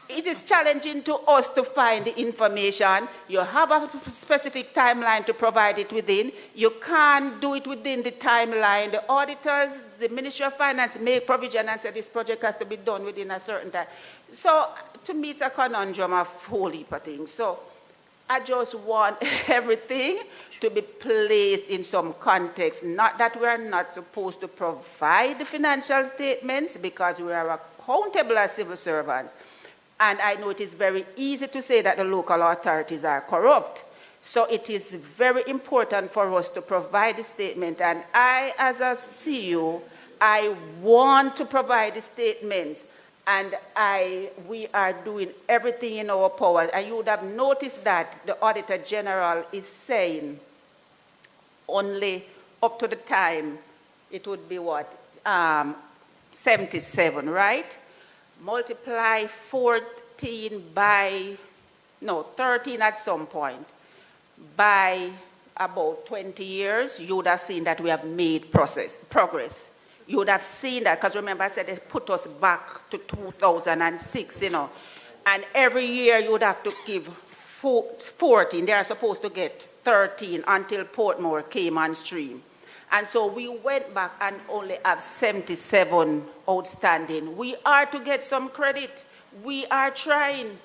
it is challenging to us to find the information. You have a specific timeline to provide it within. You can't do it within the timeline. The auditors, the Ministry of Finance make provision and say this project has to be done within a certain time. So to me, it's a conundrum of a whole heap of things. So I just want everything to be placed in some context. Not that we are not supposed to provide the financial statements because we are accountable as civil servants. And I know it is very easy to say that the local authorities are corrupt. So it is very important for us to provide the statement. And I, as a CEO, I want to provide the statements. And we are doing everything in our power. And you would have noticed that the Auditor General is saying only up to the time, it would be what, 77, right? Multiply 13 at some point. By about 20 years, you would have seen that we have made progress. You would have seen that, because remember I said it put us back to 2006, And every year you would have to give 14. They are supposed to get 13 until Portmore came on stream. And so we went back and only have 77 outstanding. We are to get some credit. We are trying.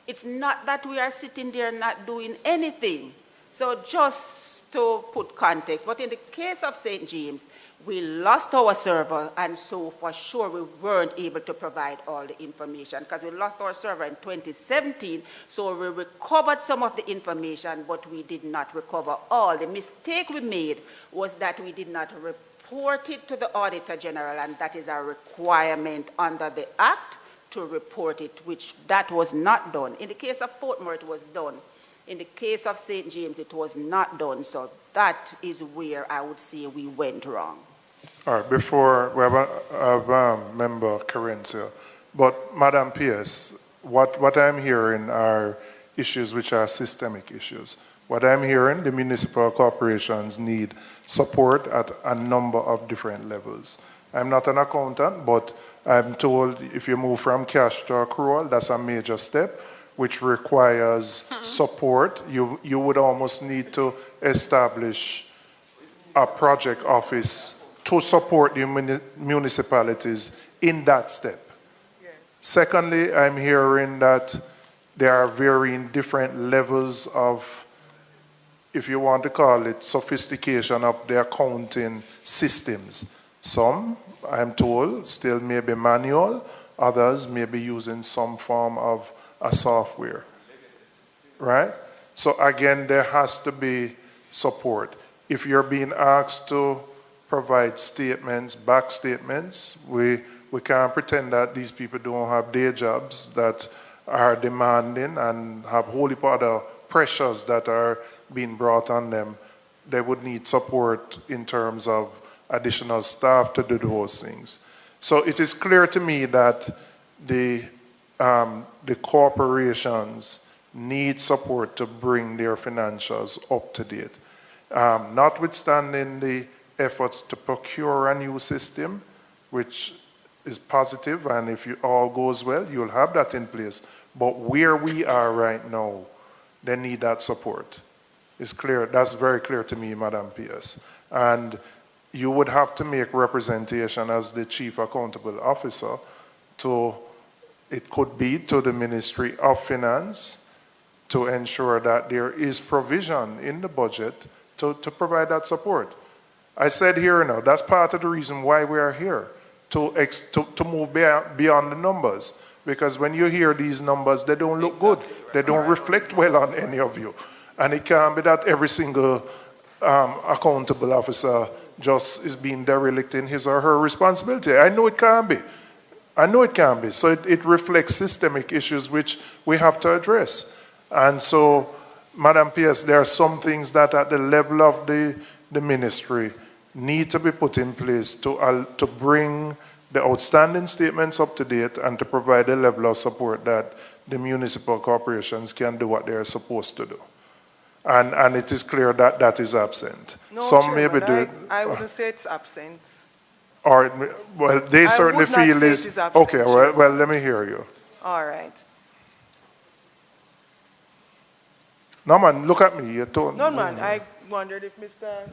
It's not that we are sitting there not doing anything. So just to put context, but in the case of St. James, we lost our server, and so for sure we weren't able to provide all the information because we lost our server in 2017, so we recovered some of the information, but we did not recover all. The mistake we made was that we did not report it to the Auditor General, and that is a requirement under the Act to report it, which that was not done. In the case of Portmore, it was done. In the case of St. James, it was not done, so that is where I would say we went wrong. All right, before we have member Carencia, but Madam PS, what I'm hearing are issues which are systemic issues. What I'm hearing, the municipal corporations need support at a number of different levels. I'm not an accountant, but I'm told if you move from cash to accrual, that's a major step, which requires support. You would almost need to establish a project office to support the municipalities in that step. Yes. Secondly, I'm hearing that there are varying different levels of, if you want to call it, sophistication of the accounting systems. Some, I'm told, still may be manual, others may be using some form of a software, right? So again, there has to be support. If you're being asked to provide statements, back statements, we can't pretend that these people don't have day jobs that are demanding and have a whole heap of other pressures that are being brought on them. They would need support in terms of additional staff to do those things. So it is clear to me that the corporations need support to bring their financials up to date. Notwithstanding the efforts to procure a new system, which is positive, and if all goes well, you'll have that in place. But where we are right now, they need that support. It's clear, that's very clear to me, Madam PS. And you would have to make representation as the Chief Accountable Officer to, it could be to the Ministry of Finance, to ensure that there is provision in the budget to provide that support. I said here now, that's part of the reason why we are here, to move beyond the numbers. Because when you hear these numbers, they don't look good. They don't reflect well on any of you. And it can't be that every single accountable officer just is being derelict in his or her responsibility. I know it can't be. I know it can be. So it reflects systemic issues which we have to address. And so, Madam PS, there are some things that at the level of the ministry need to be put in place to bring the outstanding statements up to date and to provide a level of support that the municipal corporations can do what they are supposed to do. And it is clear that that is absent. No, Some Chairman, maybe do. I wouldn't say it's absent. Or, well, they certainly I would not feel say is it is absent, okay. Well, let me hear you. All right. No, man, look at me. You don't. No, man, I wondered if Mr.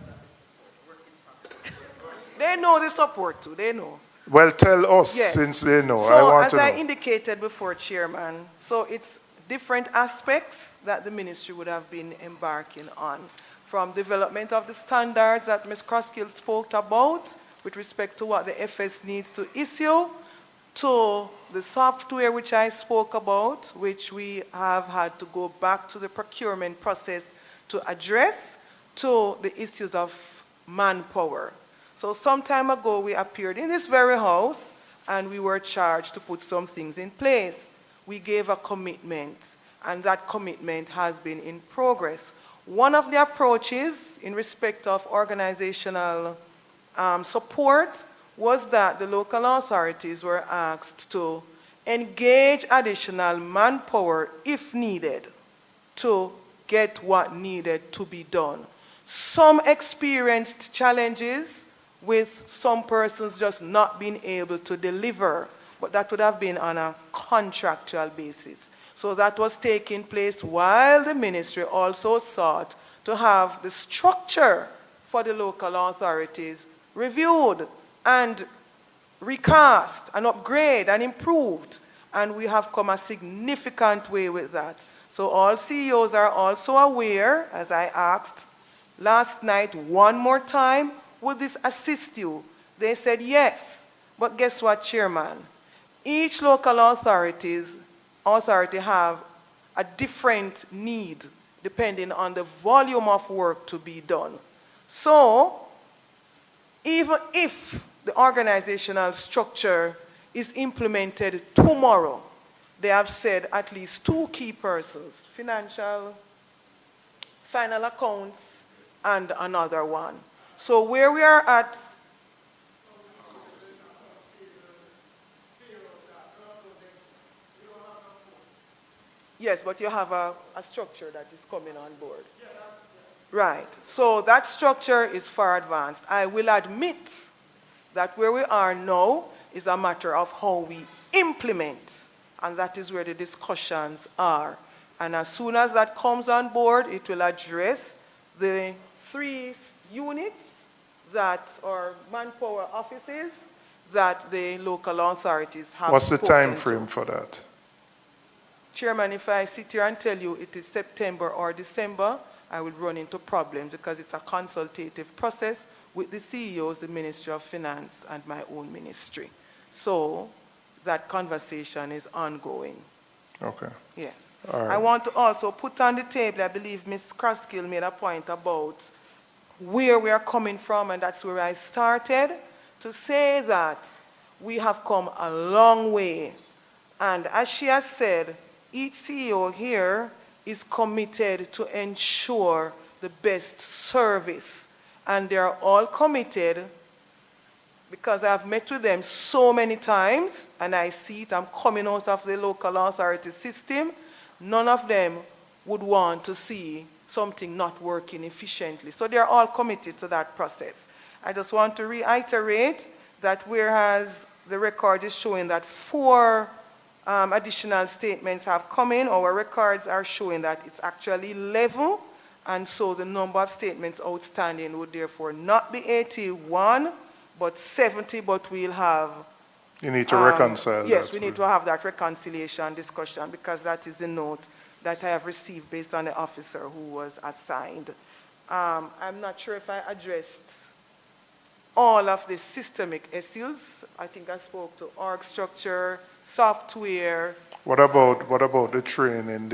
They know the support too. They know. Well, tell us, Yes. since they know. I So, want as to I know. indicated before, Chairman, so it's different aspects that the ministry would have been embarking on, from development of the standards that Ms. Crosskill spoke about with respect to what the FS needs to issue, to the software which I spoke about, which we have had to go back to the procurement process to address, to the issues of manpower. So some time ago, we appeared in this very house, and we were charged to put some things in place. We gave a commitment, and that commitment has been in progress. One of the approaches in respect of organizational support was that the local authorities were asked to engage additional manpower if needed to get what needed to be done. Some experienced challenges with some persons just not being able to deliver, but that would have been on a contractual basis. So that was taking place while the ministry also sought to have the structure for the local authorities reviewed and recast and upgrade and improved. And we have come a significant way with that. So all CEOs are also aware, as I asked last night one more time, would this assist you? They said yes. But guess what, Chairman? Each local authority have a different need depending on the volume of work to be done. So, even if the organizational structure is implemented tomorrow, they have said at least 2 key persons, financial, final accounts, and another one. So where we are at, yes, but you have a structure that is coming on board. Right. So that structure is far advanced. I will admit that where we are now is a matter of how we implement, and that is where the discussions are. And as soon as that comes on board, it will address the 3 units that are manpower offices that the local authorities have. What's the time spoken frame to. for that? Chairman, if I sit here and tell you it is September or December, I will run into problems because it's a consultative process with the CEOs, the Ministry of Finance, and my own ministry. So that conversation is ongoing. Okay. Yes. All right. I want to also put on the table, I believe Ms. Crosskill made a point about where we are coming from, and that's where I started, to say that we have come a long way. And as she has said, each CEO here is committed to ensure the best service. And they are all committed because I've met with them so many times, and I see it, I'm coming out of the local authority system. None of them would want to see something not working efficiently. So they're all committed to that process. I just want to reiterate that whereas the record is showing that 4 additional statements have come in, our records are showing that it's actually level, and so the number of statements outstanding would therefore not be 81, but 70, but we'll have... You need to reconcile that. Yes, we need to have that reconciliation discussion because that is the note that I have received based on the officer who was assigned. I'm not sure if I addressed all of the systemic issues. I think I spoke to org structure, software. What about the training,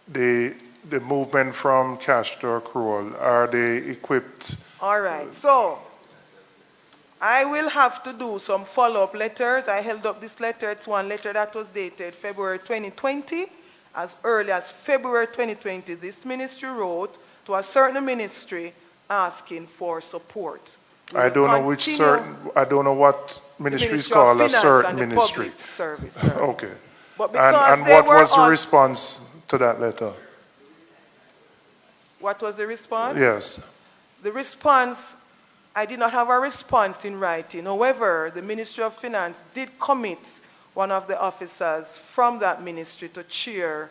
the movement from cash to accrual? Are they equipped? All right. So I will have to do some follow-up letters. I held up this letter. It's one letter that was dated February 2020. As early as February 2020, this ministry wrote to a certain ministry asking for support. I don't know which certain, I don't know what ministry is called a certain ministry. Service, okay. But because and they what were was the response to that letter? What was the response? Yes. The response, I did not have a response in writing. However, the Ministry of Finance did commit one of the officers from that ministry to chair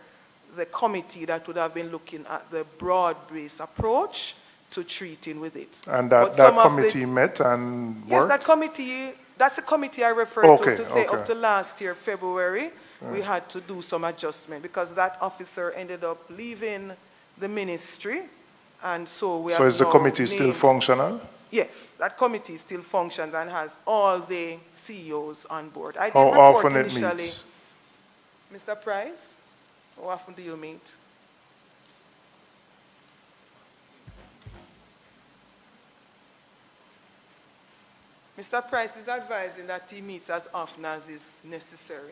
the committee that would have been looking at the broad-based approach to treating with it. And that committee met and worked? Yes, that committee, that's the committee I referred to say up to last year, February, we had to do some adjustment because that officer ended up leaving the ministry, and so we have So is the committee still functional? Yes, that committee still functions and has all the CEOs on board. I did How report often initially, it meets? Mr. Price, how often do you meet? Mr. Price is advising that he meets as often as is necessary.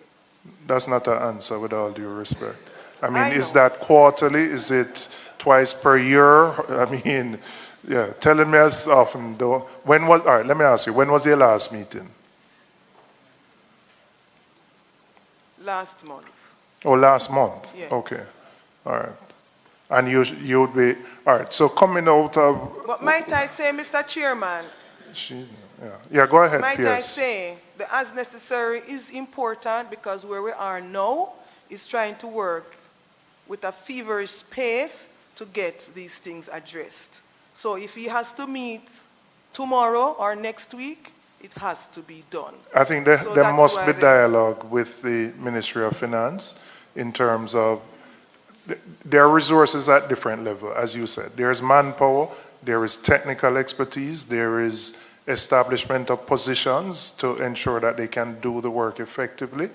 That's not an answer, with all due respect. I mean, is that quarterly? Is it twice per year? I mean, yeah, telling me as often though. When was, all right, let me ask you, when was your last meeting? Last month. Oh, last month? Yes. Okay, all right. And you would be, all right, so coming out of... But might I say, Mr. Chairman? Yeah, go ahead, Might Pierce. I say, the as necessary is important because where we are now is trying to work with a feverish pace to get these things addressed. So if he has to meet tomorrow or next week, it has to be done. I think there must be dialogue with the Ministry of Finance in terms of there are resources at different levels, as you said. There is manpower, there is technical expertise, there is establishment of positions to ensure that they can do the work effectively.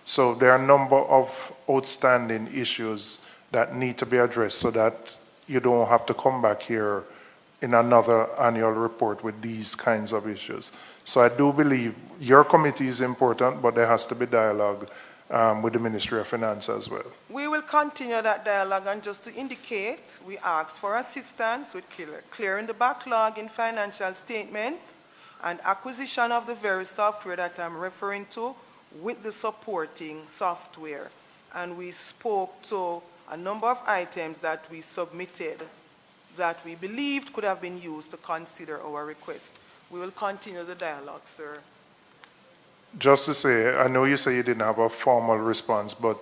So there are a number of outstanding issues that need to be addressed so that you don't have to come back here in another annual report with these kinds of issues. So I do believe your committee is important, but there has to be dialogue with the Ministry of Finance as well. We will continue that dialogue, and just to indicate, we asked for assistance with clearing the backlog in financial statements and acquisition of the very software that I'm referring to with the supporting software. And we spoke to a number of items that we submitted that we believed could have been used to consider our request. We will continue the dialogue, sir. Just to say, I know you say you didn't have a formal response, but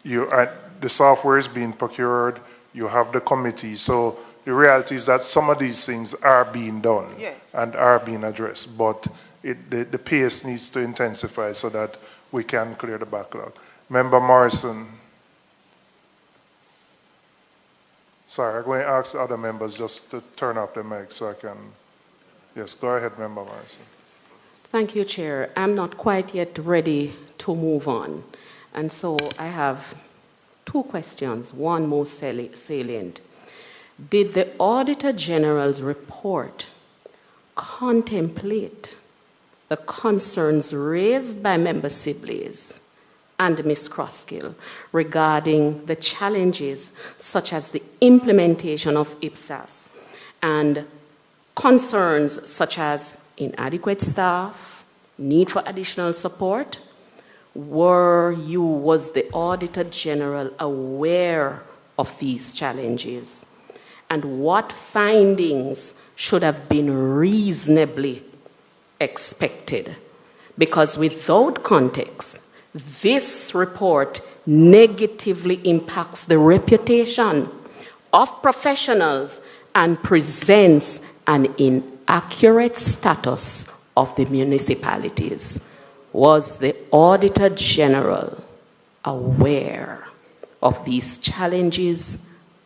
the software is being procured, you have the committee, so the reality is that some of these things are being done and are being addressed, but the pace needs to intensify so that we can clear the backlog. Member Morrison. Sorry, I'm going to ask other members just to turn off their mic so I can... Yes, go ahead, Member Morrison. Thank you, Chair. I'm not quite yet ready to move on. And so I have two questions, one most salient. Did the Auditor General's report contemplate the concerns raised by Member Sibley's and Ms. Crosskill regarding the challenges such as the implementation of IPSAS and concerns such as inadequate staff, need for additional support? Was the Auditor General aware of these challenges? And what findings should have been reasonably expected? Because without context, this report negatively impacts the reputation of professionals and presents an inaccurate status of the municipalities. Was the Auditor General aware of these challenges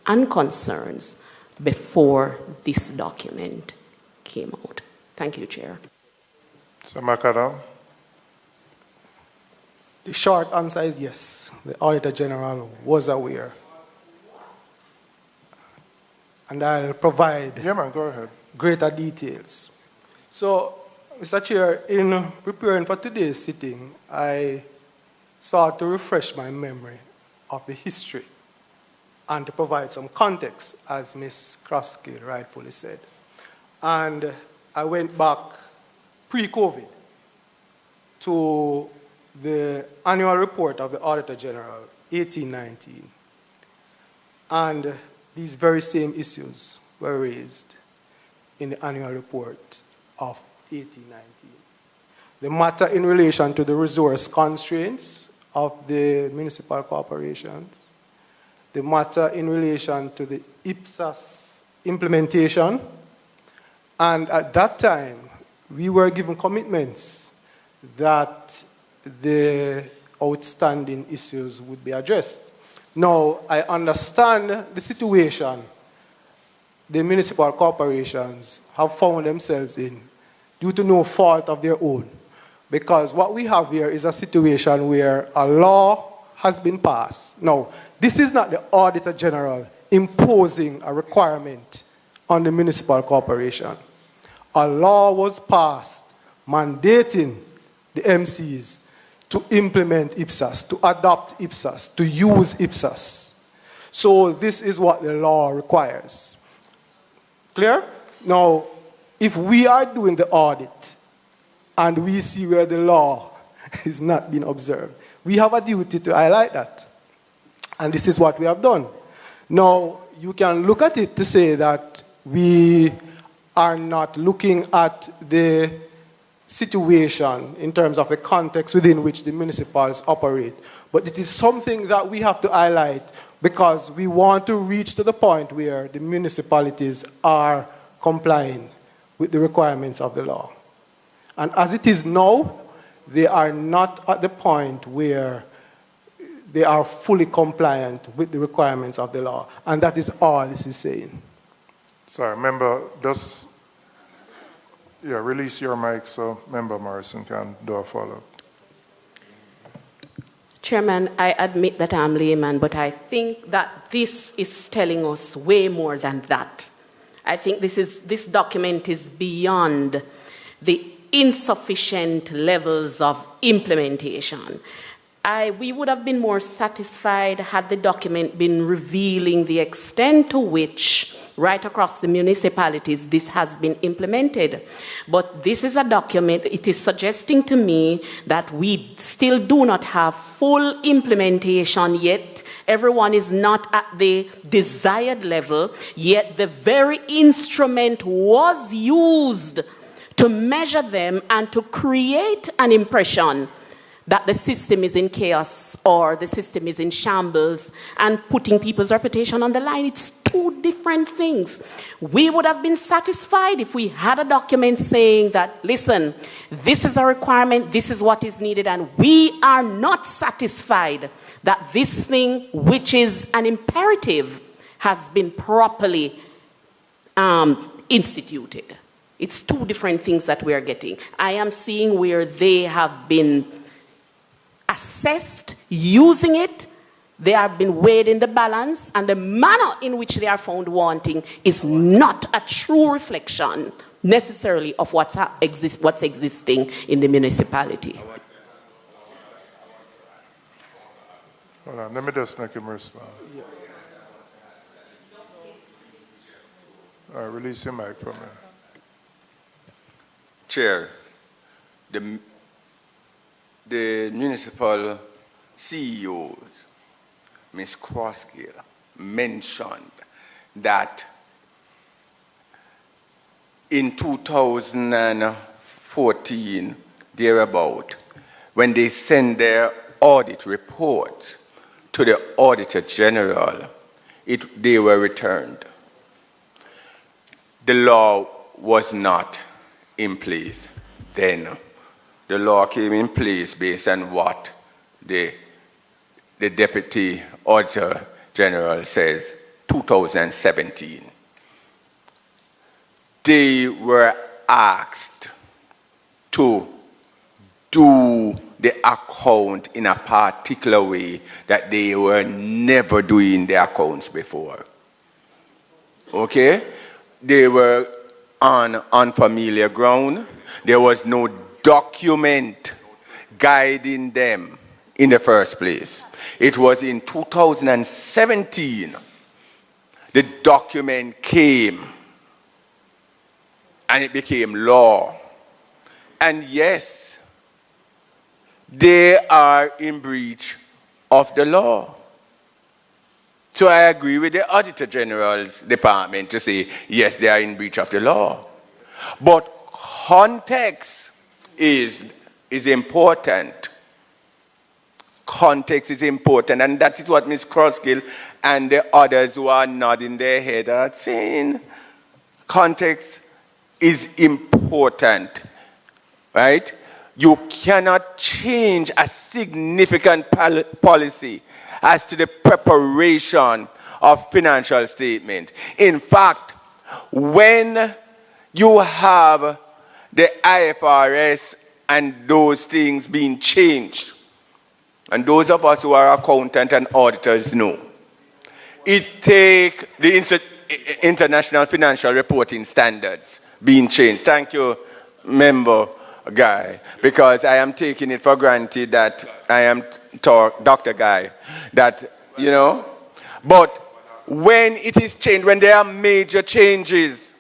and concerns before this document came out? Thank you, Chair. Mr. McAdam. The short answer is yes. The Auditor General was aware. And I'll provide go ahead. greater details. So, Mr. Chair, in preparing for today's sitting, I sought to refresh my memory of the history and to provide some context, as Ms. Kroskill rightfully said. And I went back pre-COVID to the annual report of the Auditor General, 1819. And these very same issues were raised in the annual report of 1819. The matter in relation to the resource constraints of the municipal corporations, the matter in relation to the IPSAS implementation, and at that time, we were given commitments that the outstanding issues would be addressed. Now, I understand the situation the municipal corporations have found themselves in due to no fault of their own. Because what we have here is a situation where a law has been passed. Now, this is not the Auditor General imposing a requirement on the municipal corporation. A law was passed mandating the MCs to implement IPSAS, to adopt IPSAS, to use IPSAS. So this is what the law requires. Clear? Now, if we are doing the audit and we see where the law is not being observed, we have a duty to highlight that. And this is what we have done. Now, you can look at it to say that we are not looking at the situation in terms of the context within which the municipalities operate. But it is something that we have to highlight because we want to reach to the point where the municipalities are complying with the requirements of the law. And as it is now, they are not at the point where they are fully compliant with the requirements of the law. And that is all this is saying. Sorry, member, just release your mic so Member Morrison can do a follow-up. Chairman, I admit that I'm layman, but I think that this is telling us way more than that. I think this document is beyond the insufficient levels of implementation. We would have been more satisfied had the document been revealing the extent to which, right across the municipalities, this has been implemented. But this is a document, it is suggesting to me that we still do not have full implementation yet. Everyone is not at the desired level, yet the very instrument was used to measure them and to create an impression that the system is in chaos or the system is in shambles and putting people's reputation on the line. It's two different things. We would have been satisfied if we had a document saying that, listen, this is a requirement, this is what is needed, and we are not satisfied that this thing, which is an imperative, has been properly instituted. It's two different things that we are getting. I am seeing where they have been assessed, using it, they have been weighed in the balance, and the manner in which they are found wanting is not a true reflection necessarily of what's existing in the municipality. Hold on, let me just make him respond. All right, release your mic for me. Chair, the municipal CEOs, Ms. Kroskill, mentioned that in 2014, thereabout, when they send their audit reports to the Auditor General, they were returned. The law was not in place then. The law came in place based on what the Deputy Auditor General says, 2017. They were asked to do the account in a particular way that they were never doing the accounts before. Okay? They were on unfamiliar ground. There was no document guiding them in the first place. It was in 2017 the document came and it became law. And yes, they are in breach of the law. So I agree with the Auditor General's department to say, yes, they are in breach of the law. But context is important. Context is important, and that is what Ms. Crossgill and the others who are nodding their head are saying. Context is important, right? You cannot change a significant policy as to the preparation of financial statement. In fact, when you have the IFRS and those things being changed, and those of us who are accountants and auditors know, it takes the international financial reporting standards being changed. Thank you, Member Guy, because I am taking it for granted that I am Dr. Guy, that, you know, but when it is changed, when there are major changes,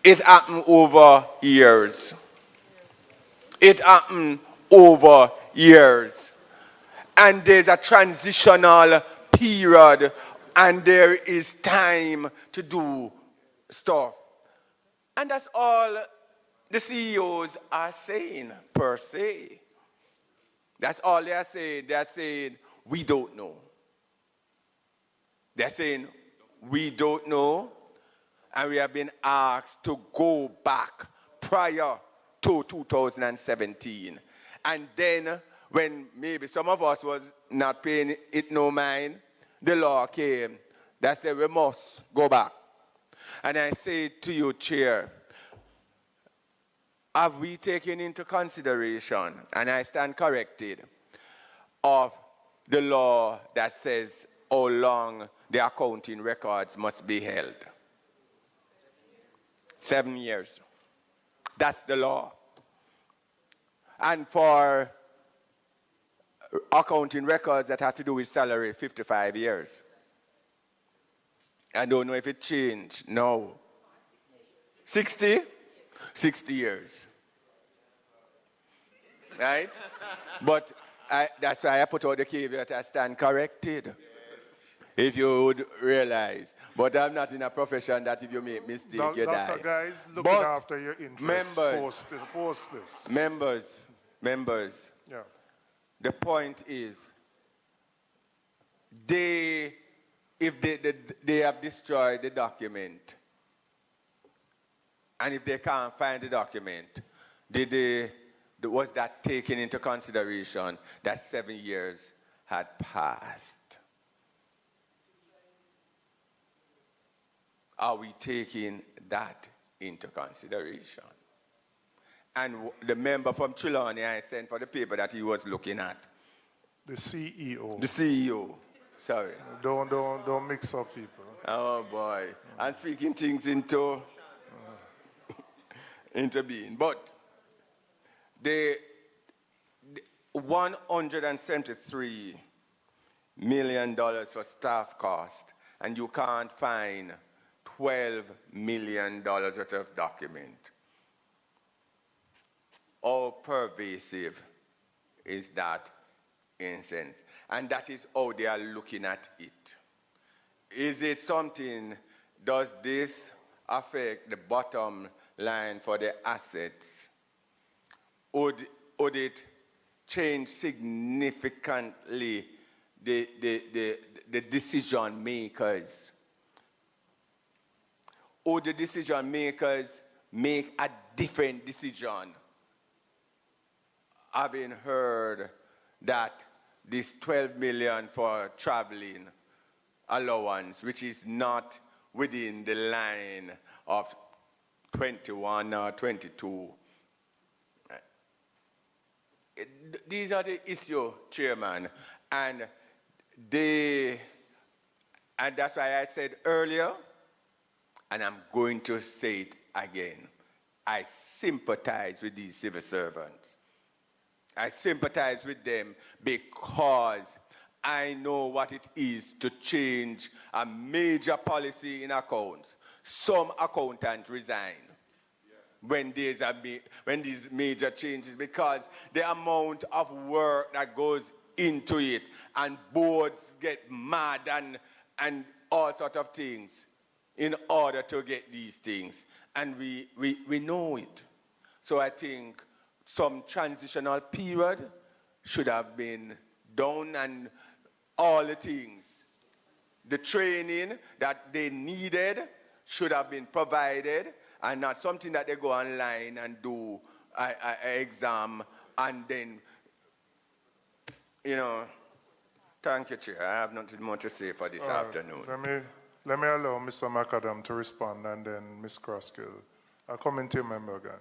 it happens over years. It happens over years. And there's a transitional period, and there is time to do stuff. And that's all the CEOs are saying, per se. That's all they are saying. They are saying, we don't know. They're saying, we don't know, and we have been asked to go back prior to 2017. And then, when maybe some of us was not paying it no mind, the law came that said we must go back. And I say to you, Chair, have we taken into consideration, and I stand corrected, of the law that says how long the accounting records must be held? 7 years. That's the law. And for accounting records that have to do with salary, 55 years. I don't know if it changed. No. 60? 60 years. Right? But that's why I put out the caveat, I stand corrected. If you would realize. But I'm not in a profession that if you make mistake, you die. Dr. Guys, looking after your interests post this. Members. Yeah. The point is, if they have destroyed the document, and if they can't find the document, was that taken into consideration that 7 years had passed? Are we taking that into consideration? And the member from Trelawney, I sent for the paper that he was looking at. The CEO. The CEO. Sorry. Don't mix up people. Oh boy. I'm speaking things into being. But the $173 million for staff cost, and you can't find $12 million worth of document. How pervasive is that instance? And that is how they are looking at it. Is it something, does this affect the bottom line for the assets? Would it change significantly the decision makers? Would the decision makers make a different decision? Having heard that this $12 million for traveling allowance, which is not within the line of 21 or 22. These are the issue, Chairman, and that's why I said earlier, and I'm going to say it again, I sympathize with these civil servants. I sympathize with them because I know what it is to change a major policy in accounts. Some accountants resign when these major changes, because the amount of work that goes into it, and boards get mad and all sorts of things in order to get these things. And we know it. So I think some transitional period should have been done, and all the things, the training that they needed should have been provided, and not something that they go online and do an exam and then, Thank you, Chair. I have nothing more to say for this afternoon. Let me allow Mr. McAdam to respond, and then Ms. Crosskill. I'll come into your member again.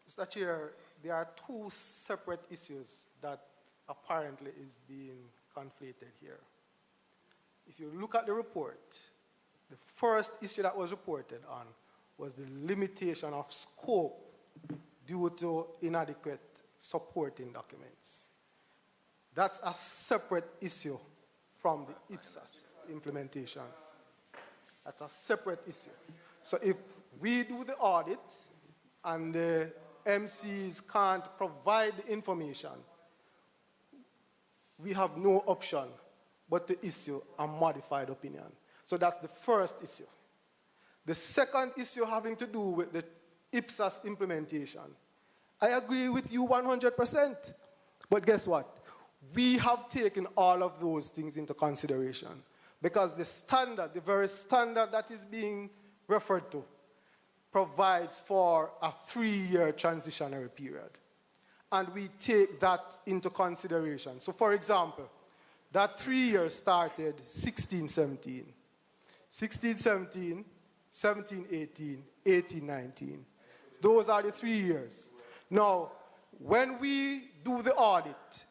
Mr. Chair, there are two separate issues that apparently is being conflated here. If you look at the report, the first issue that was reported on was the limitation of scope due to inadequate supporting documents. That's a separate issue from the IPSAS implementation. That's a separate issue. So if we do the audit and the MCs can't provide the information, we have no option but to issue a modified opinion. So that's the first issue. The second issue having to do with the IPSAS implementation. I agree with you 100%. But guess what? We have taken all of those things into consideration, because the standard, the very standard that is being referred to, provides for a 3-year transitionary period. And we take that into consideration. So for example, that 3 years started 16-17, 16-17, 17-18, 18-19. Those are the 3 years. Now, when we do the audit,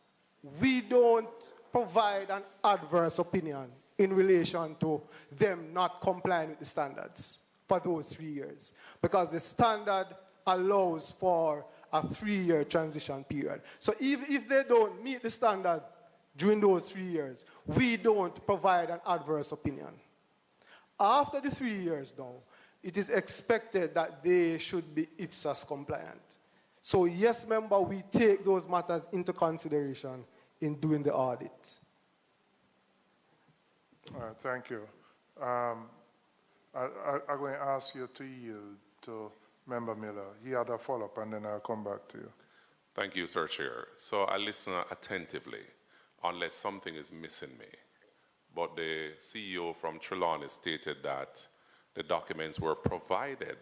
we don't provide an adverse opinion in relation to them not complying with the standards for those 3 years, because the standard allows for a 3-year transition period. So if they don't meet the standard during those 3 years, we don't provide an adverse opinion. After the 3 years now, it is expected that they should be IPSAS compliant. So yes, member, we take those matters into consideration in doing the audit. All right, thank you. I'm going to ask you to yield to Member Miller. He had a follow-up, and then I'll come back to you. Thank you, Sir Chair. So I listen attentively, unless something is missing me. But the CEO from Trelawney stated that the documents were provided,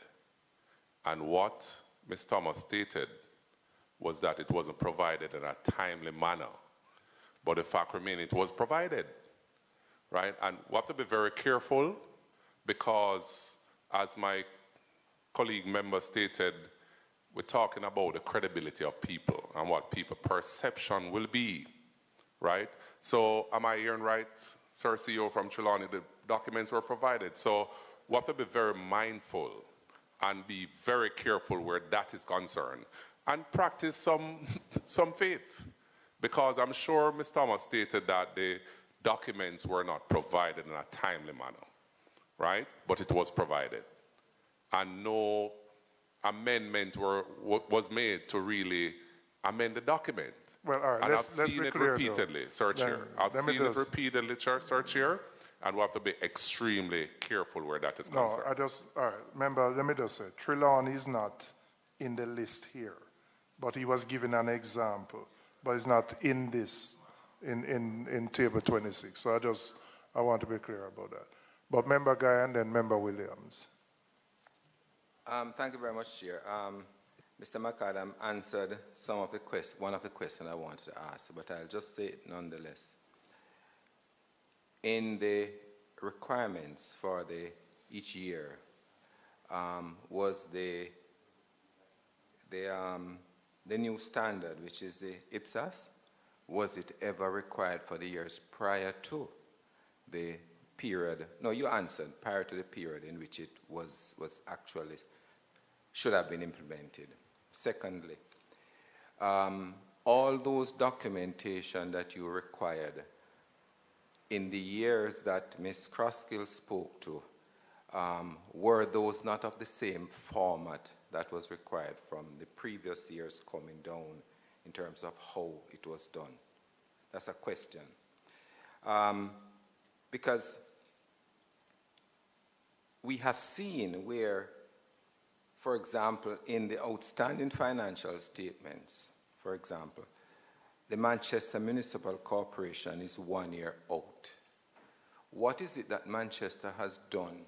and what Ms. Thomas stated was that it wasn't provided in a timely manner. But the fact remains it was provided, right? And we have to be very careful, because as my colleague member stated, we're talking about the credibility of people and what people's perception will be, right? So am I hearing right, Sir CEO from Trelawney, the documents were provided. So we have to be very mindful and be very careful where that is concerned, and practice some faith, because I'm sure Ms. Thomas stated that the documents were not provided in a timely manner, right? But it was provided, and no amendment was made to really amend the document. Well, all right, and let's I've seen be it clear, repeatedly, though. Sir Chair. I've Let me seen it just- repeatedly, Sir Chair, and we have to be extremely careful where that is No, concerned. all right, remember, let me just say, Trelawney is not in the list here, but he was given an example, but it's not in this, in table 26. So I want to be clear about that. But Member Guy and then Member Williams. Thank you very much, Chair. Mr. McAdam answered one of the questions I wanted to ask, but I'll just say it nonetheless. In the requirements for the each year was the new standard, which is the IPSAS. Was it ever required for the years prior to the period? No, you answered prior to the period in which it was actually should have been implemented. Secondly, all those documentation that you required in the years that Ms. Croskill spoke to, were those not of the same format that was required from the previous years coming down in terms of how it was done? That's a question. Because we have seen where, for example, in the outstanding financial statements, for example, the Manchester Municipal Corporation is 1 year out. What is it that Manchester has done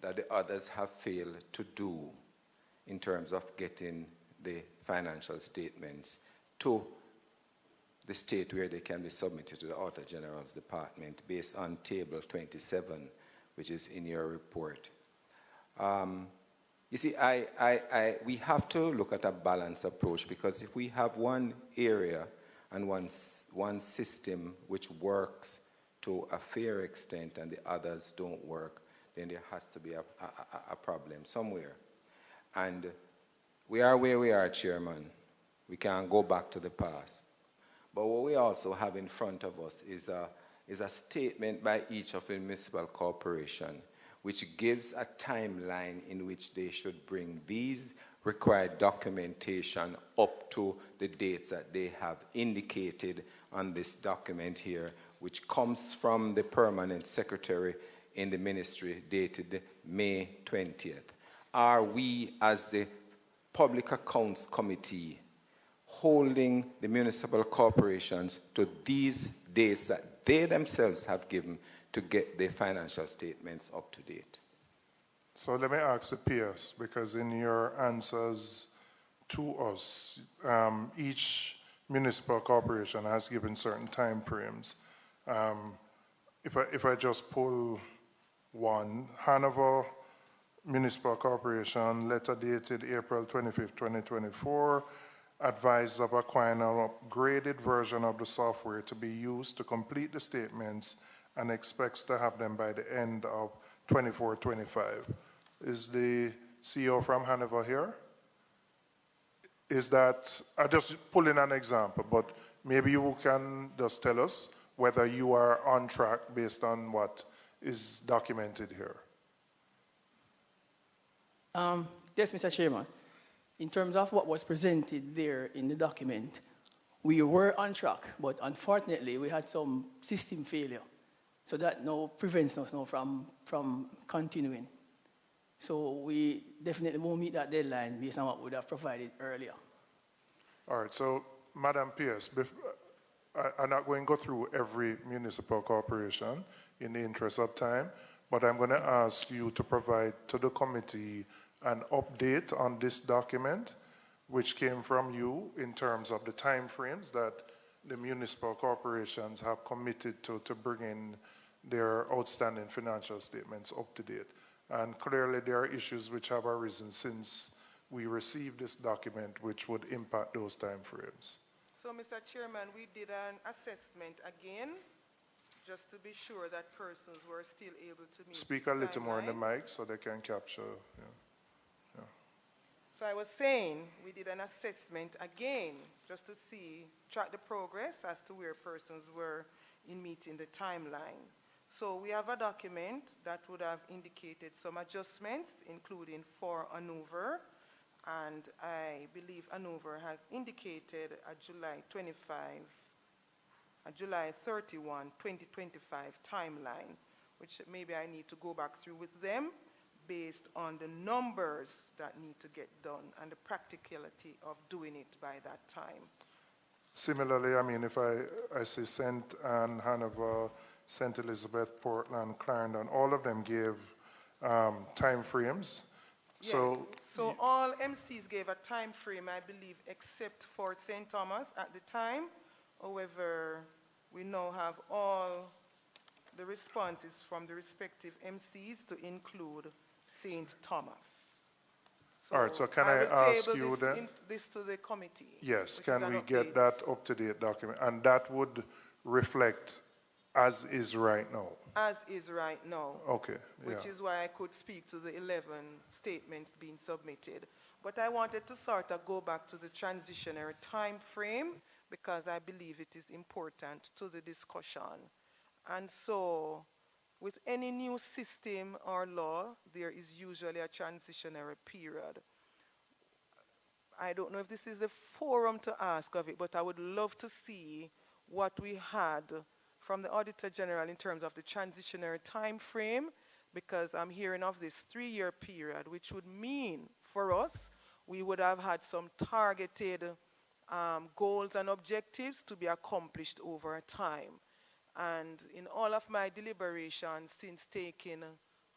that the others have failed to do in terms of getting the financial statements to the state where they can be submitted to the Auditor General's Department based on Table 27, which is in your report? You see, we have to look at a balanced approach, because if we have one area and one system which works to a fair extent and the others don't work, then there has to be a problem somewhere. And we are where we are, Chairman. We can't go back to the past. But what we also have in front of us is a statement by each of the municipal corporation which gives a timeline in which they should bring these required documentation up to the dates that they have indicated on this document here, which comes from the permanent secretary in the ministry dated May 20th. Are we, as the Public Accounts Committee, holding the municipal corporations to these dates that they themselves have given to get their financial statements up to date? So let me ask the PS, because in your answers to us, each municipal corporation has given certain time frames. If I just pull one, Hanover Municipal Corporation, letter dated April 25th, 2024, advised of acquiring an upgraded version of the software to be used to complete the statements and expects to have them by the end of 24-25. Is the CEO from Hanover here? Is that, I just pull in an example, but maybe you can just tell us whether you are on track based on what is documented here. Yes, Mr. Chairman. In terms of what was presented there in the document, we were on track, but unfortunately we had some system failure. So that now prevents us now from continuing. So we definitely won't meet that deadline based on what we would have provided earlier. All right, so Madam Pierce, I'm not going to go through every municipal corporation in the interest of time, but I'm going to ask you to provide to the committee an update on this document, which came from you in terms of the time frames that the municipal corporations have committed to bring in their outstanding financial statements up to date. And clearly there are issues which have arisen since we received this document which would impact those time frames. So, Mr. Chairman, we did an assessment again, just to be sure that persons were still able to meet. Speak a little more in the mic so they can capture. Yeah. So I was saying we did an assessment again, just to track the progress as to where persons were in meeting the timeline. So we have a document that would have indicated some adjustments, including for Hanover, and I believe Hanover has indicated a July 31, 2025 timeline, which maybe I need to go back through with them based on the numbers that need to get done and the practicality of doing it by that time. Similarly, I mean, if I say St. Anne, Hanover, St. Elizabeth, Portland, Clarendon, all of them gave time frames. Yes. So all MCs gave a time frame, I believe, except for St. Thomas at the time. However, we now have all the responses from the respective MCs to include St. Thomas. All right, so can I will ask table you this then? This to the committee. Yes, which can is an we get update. that up-to-date document? And that would reflect as is right now? As is right now. Okay, Which yeah. is why I could speak to the 11 statements being submitted. But I wanted to sort of go back to the transitionary time frame because I believe it is important to the discussion. And so, with any new system or law, there is usually a transitionary period. I don't know if this is the forum to ask of it, but I would love to see what we had from the Auditor General in terms of the transitionary time frame, because I'm hearing of this 3-year period, which would mean for us, we would have had some targeted goals and objectives to be accomplished over time. And in all of my deliberations since taking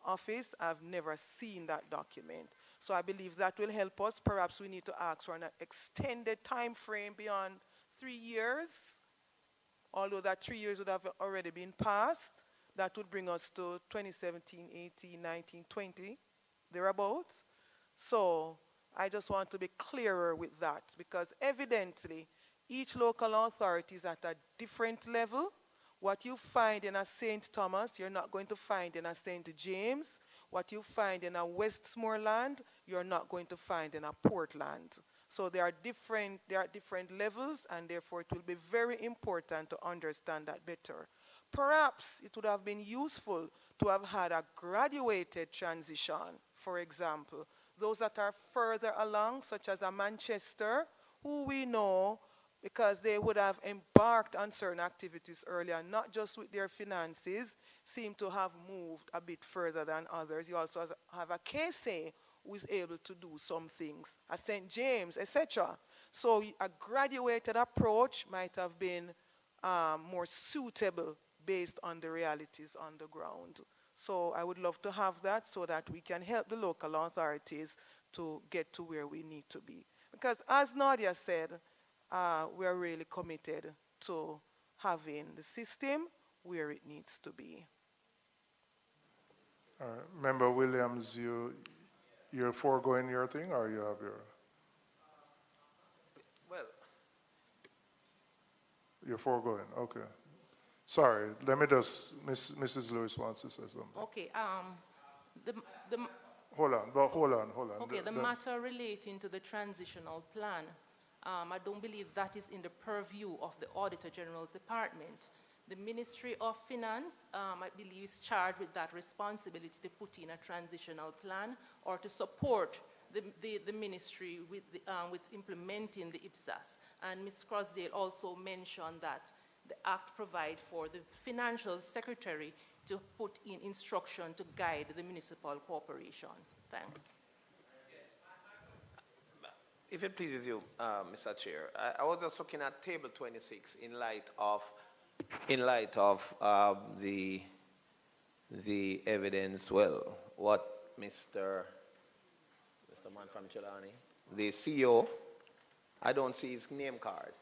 office, I've never seen that document. So I believe that will help us. Perhaps we need to ask for an extended time frame beyond 3 years, although that 3 years would have already been passed. That would bring us to 2017, 18, 19, 20, thereabouts. So I just want to be clearer with that, because evidently each local authority is at a different level. What you find in a St. Thomas, you're not going to find in a St. James. What you find in a Westmoreland, you're not going to find in a Portland. So there are different levels, and therefore it will be very important to understand that better. Perhaps it would have been useful to have had a graduated transition, for example. Those that are further along, such as a Manchester, who we know because they would have embarked on certain activities earlier, not just with their finances, seem to have moved a bit further than others. You also have a KSA who is able to do some things, a St. James, etc. So a graduated approach might have been more suitable based on the realities on the ground. So I would love to have that so that we can help the local authorities to get to where we need to be. Because as Nadia said, we are really committed to having the system where it needs to be. Member Williams, you're foregoing your thing, or you have your? Well, you're foregoing. Okay. Sorry. Let me just. Mrs. Lewis wants to say something. Okay. Hold on. Okay. The matter relating to the transitional plan, I don't believe that is in the purview of the Auditor General's department. The Ministry of Finance, I believe, is charged with that responsibility to put in a transitional plan or to support the ministry with implementing the IPSAS. And Ms. Crossdale also mentioned that the Act provides for the Financial Secretary to put in instruction to guide the municipal corporation. Thanks. if it pleases you, Mr. Chair, I was just looking at table 26 in light of the evidence. Well, what Mr. Man from Chilani, the CEO, I don't see his name card.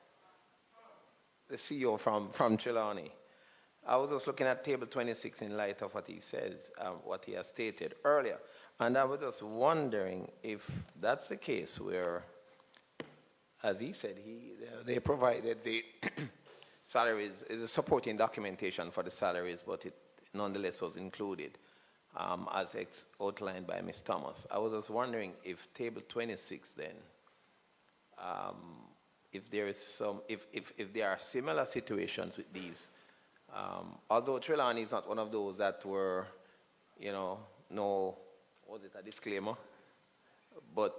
The CEO from Chilani. I was just looking at table 26 in light of what he says, what he has stated earlier. And I was just wondering if that's the case where, as he said, they provided the salaries, the supporting documentation for the salaries, but it nonetheless was included as outlined by Ms. Thomas. I was just wondering if table 26 then, if there is if there are similar situations with these, although Trelawney is not one of those that were, no, was it a disclaimer? But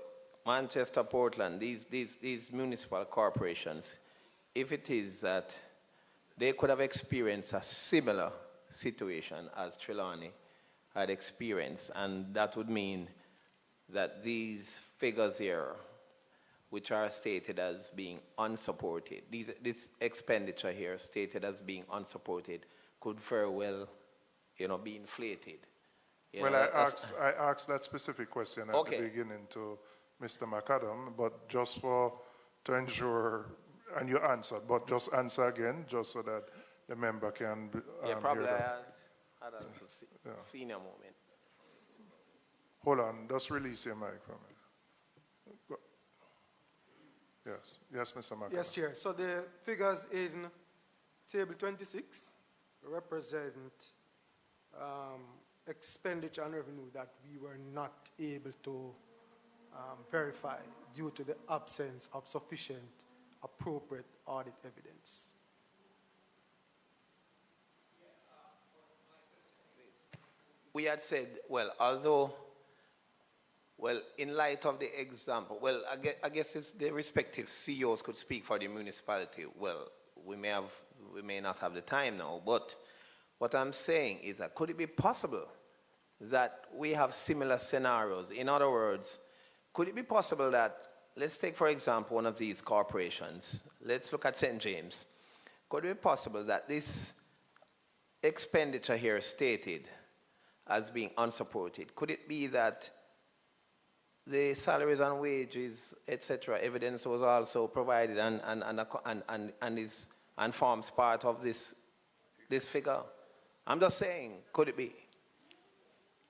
Manchester, Portland, these municipal corporations, if it is that they could have experienced a similar situation as Trelawney had experienced, and that would mean that these figures here, which are stated as being unsupported, this expenditure here stated as being unsupported, could very well, be inflated. Well, I asked that specific question at the beginning to Mr. McAdam, but just to ensure, and you answered, but just answer again, just so that the member can hear that. had a little senior moment. Hold on, just release your mic from it. Yes, yes, Mr. McConnell. Yes, Chair. So the figures in Table 26 represent expenditure and revenue that we were not able to verify due to the absence of sufficient appropriate audit evidence. We had said, well, although, well, in light of the example, well, I guess it's the respective CEOs could speak for the municipality. Well, we may not have the time now, but what I'm saying is that could it be possible that we have similar scenarios? In other words, could it be possible that, let's take, for example, one of these corporations. Let's look at St. James. Could it be possible that this expenditure here stated as being unsupported, could it be that the salaries and wages, etc., evidence was also provided and forms part of this figure? I'm just saying, could it be?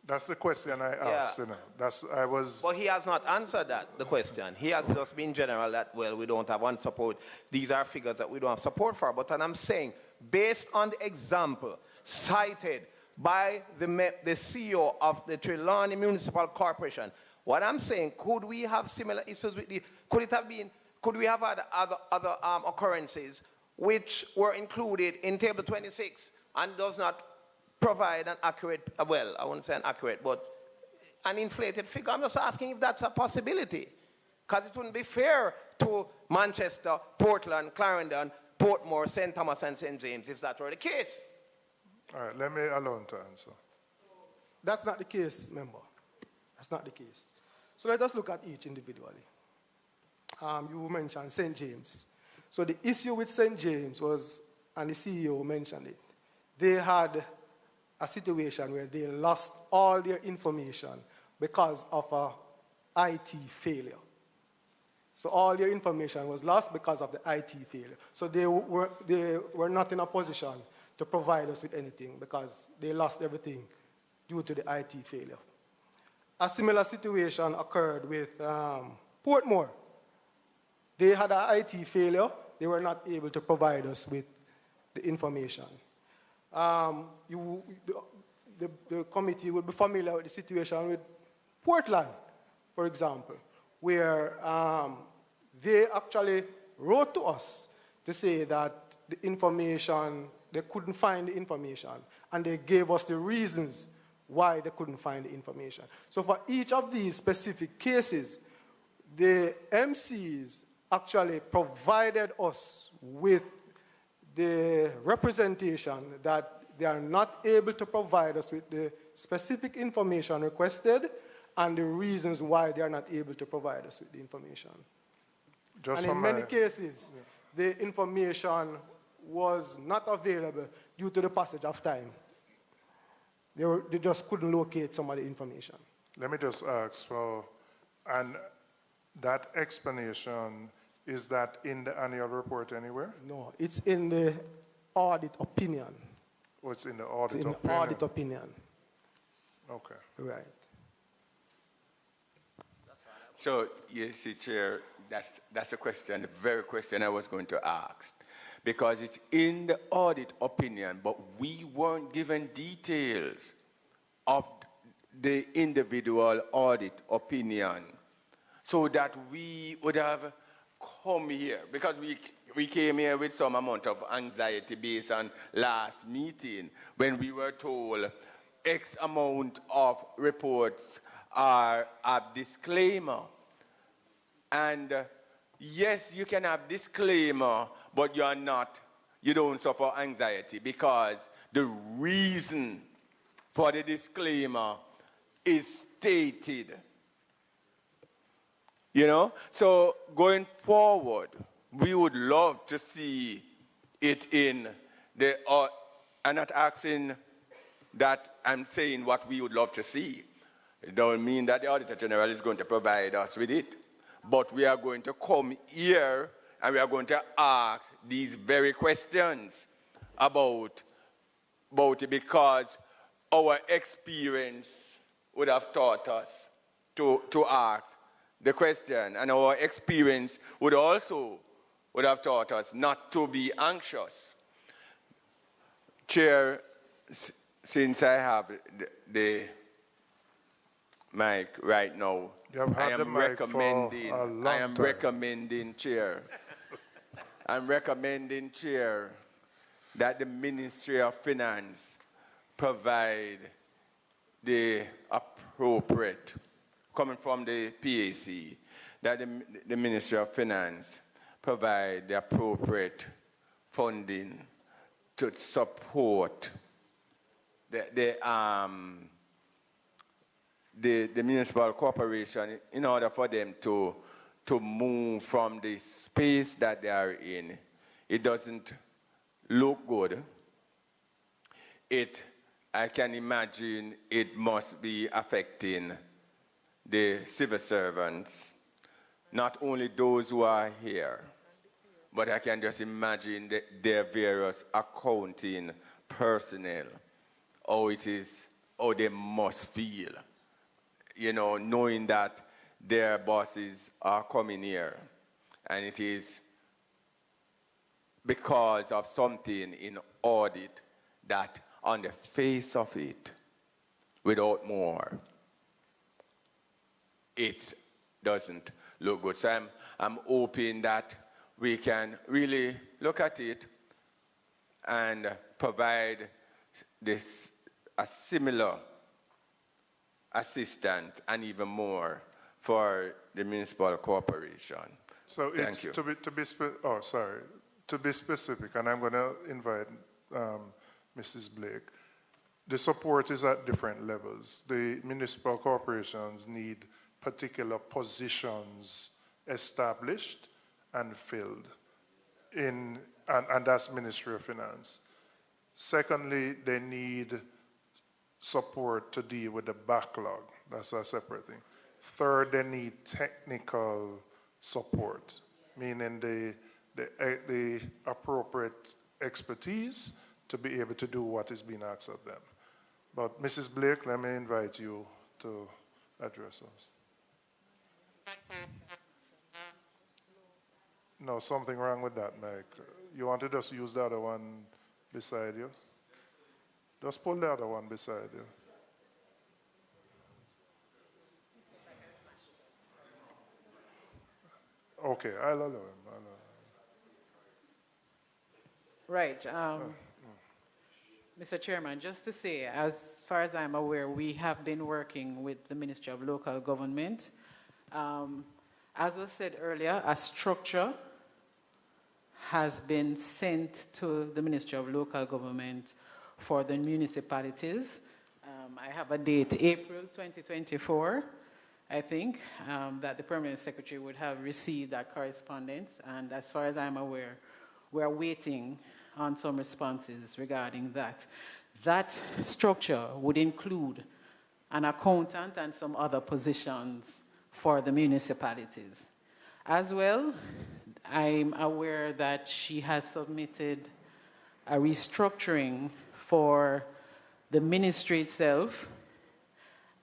That's the question I asked. You know. But he has not answered the question. He has just been general that, well, we don't have one support. These are figures that we don't have support for. But I'm saying, based on the example cited by the CEO of the Trelawney Municipal Corporation, what I'm saying, could we have similar issues with could we have had other occurrences which were included in Table 26 and does not provide an accurate, well, I wouldn't say an accurate, but an inflated figure? I'm just asking if that's a possibility. Because it wouldn't be fair to Manchester, Portland, Clarendon, Portmore, St. Thomas, and St. James if that were the case. All right, let me alone to answer. That's not the case, member. That's not the case. So let us look at each individually. You mentioned St. James. So the issue with St. James was, and the CEO mentioned it, they had a situation where they lost all their information because of a IT failure. So all their information was lost because of the IT failure. So they were not in a position to provide us with anything because they lost everything due to the IT failure. A similar situation occurred with Portmore. They had an IT failure. They were not able to provide us with the information. The committee will be familiar with the situation with Portland, for example, where they actually wrote to us to say that the information, they couldn't find the information, and they gave us the reasons why they couldn't find the information. So for each of these specific cases, the MCs actually provided us with the representation that they are not able to provide us with the specific information requested and the reasons why they are not able to provide us with the information. And in many cases, the information was not available due to the passage of time. They just couldn't locate some of the information. Let me just ask for, and that explanation, is that in the annual report anywhere? No, it's in the audit opinion. Oh, it's in the audit opinion? It's in the audit opinion. Okay. Right. So, you see, Chair, that's a question, the very question I was going to ask. Because it's in the audit opinion, but we weren't given details of the individual audit opinion so that we would have come here. Because we came here with some amount of anxiety based on last meeting when we were told X amount of reports are a disclaimer. And yes, you can have disclaimer, but you don't suffer anxiety because the reason for the disclaimer is stated. You know? So going forward, we would love to see it in the, I'm not asking that, I'm saying what we would love to see. It don't mean that the Auditor General is going to provide us with it. But we are going to come here and we are going to ask these very questions about it because our experience would have taught us to ask the question, and our experience would have taught us not to be anxious. Chair, since I have the mic right now, I am recommending, Chair, I'm recommending, Chair, that the Ministry of Finance provide the appropriate, coming from the PAC, that the Ministry of Finance provide the appropriate funding to support the municipal corporation in order for them to move from the space that they are in. It doesn't look good. I can imagine it must be affecting the civil servants, not only those who are here, but I can just imagine their various accounting personnel, how they must feel, knowing that their bosses are coming here, and it is because of something in audit that on the face of it, without more, it doesn't look good. So I'm hoping that we can really look at it and provide a similar assistance and even more for the municipal corporation. So Thank it's you. to be specific, and I'm going to invite Mrs. Blake. The support is at different levels. The municipal corporations need particular positions established and filled, and that's Ministry of Finance. Secondly, they need support to deal with the backlog. That's a separate thing. Third, they need technical support, meaning the appropriate expertise to be able to do what is being asked of them. But Mrs. Blake, let me invite you to address us. No, something wrong with that, Mike. You want to just use the other one beside you? Just pull the other one beside you. Okay, I'll allow him. Right. Mr. Chairman, just to say, as far as I'm aware, we have been working with the Ministry of Local Government. As was said earlier, a structure has been sent to the Ministry of Local Government for the municipalities. I have a date, April 2024, I think, that the Permanent Secretary would have received that correspondence. And as far as I'm aware, we're waiting on some responses regarding that. That structure would include an accountant and some other positions for the municipalities. As well, I'm aware that she has submitted a restructuring for the ministry itself,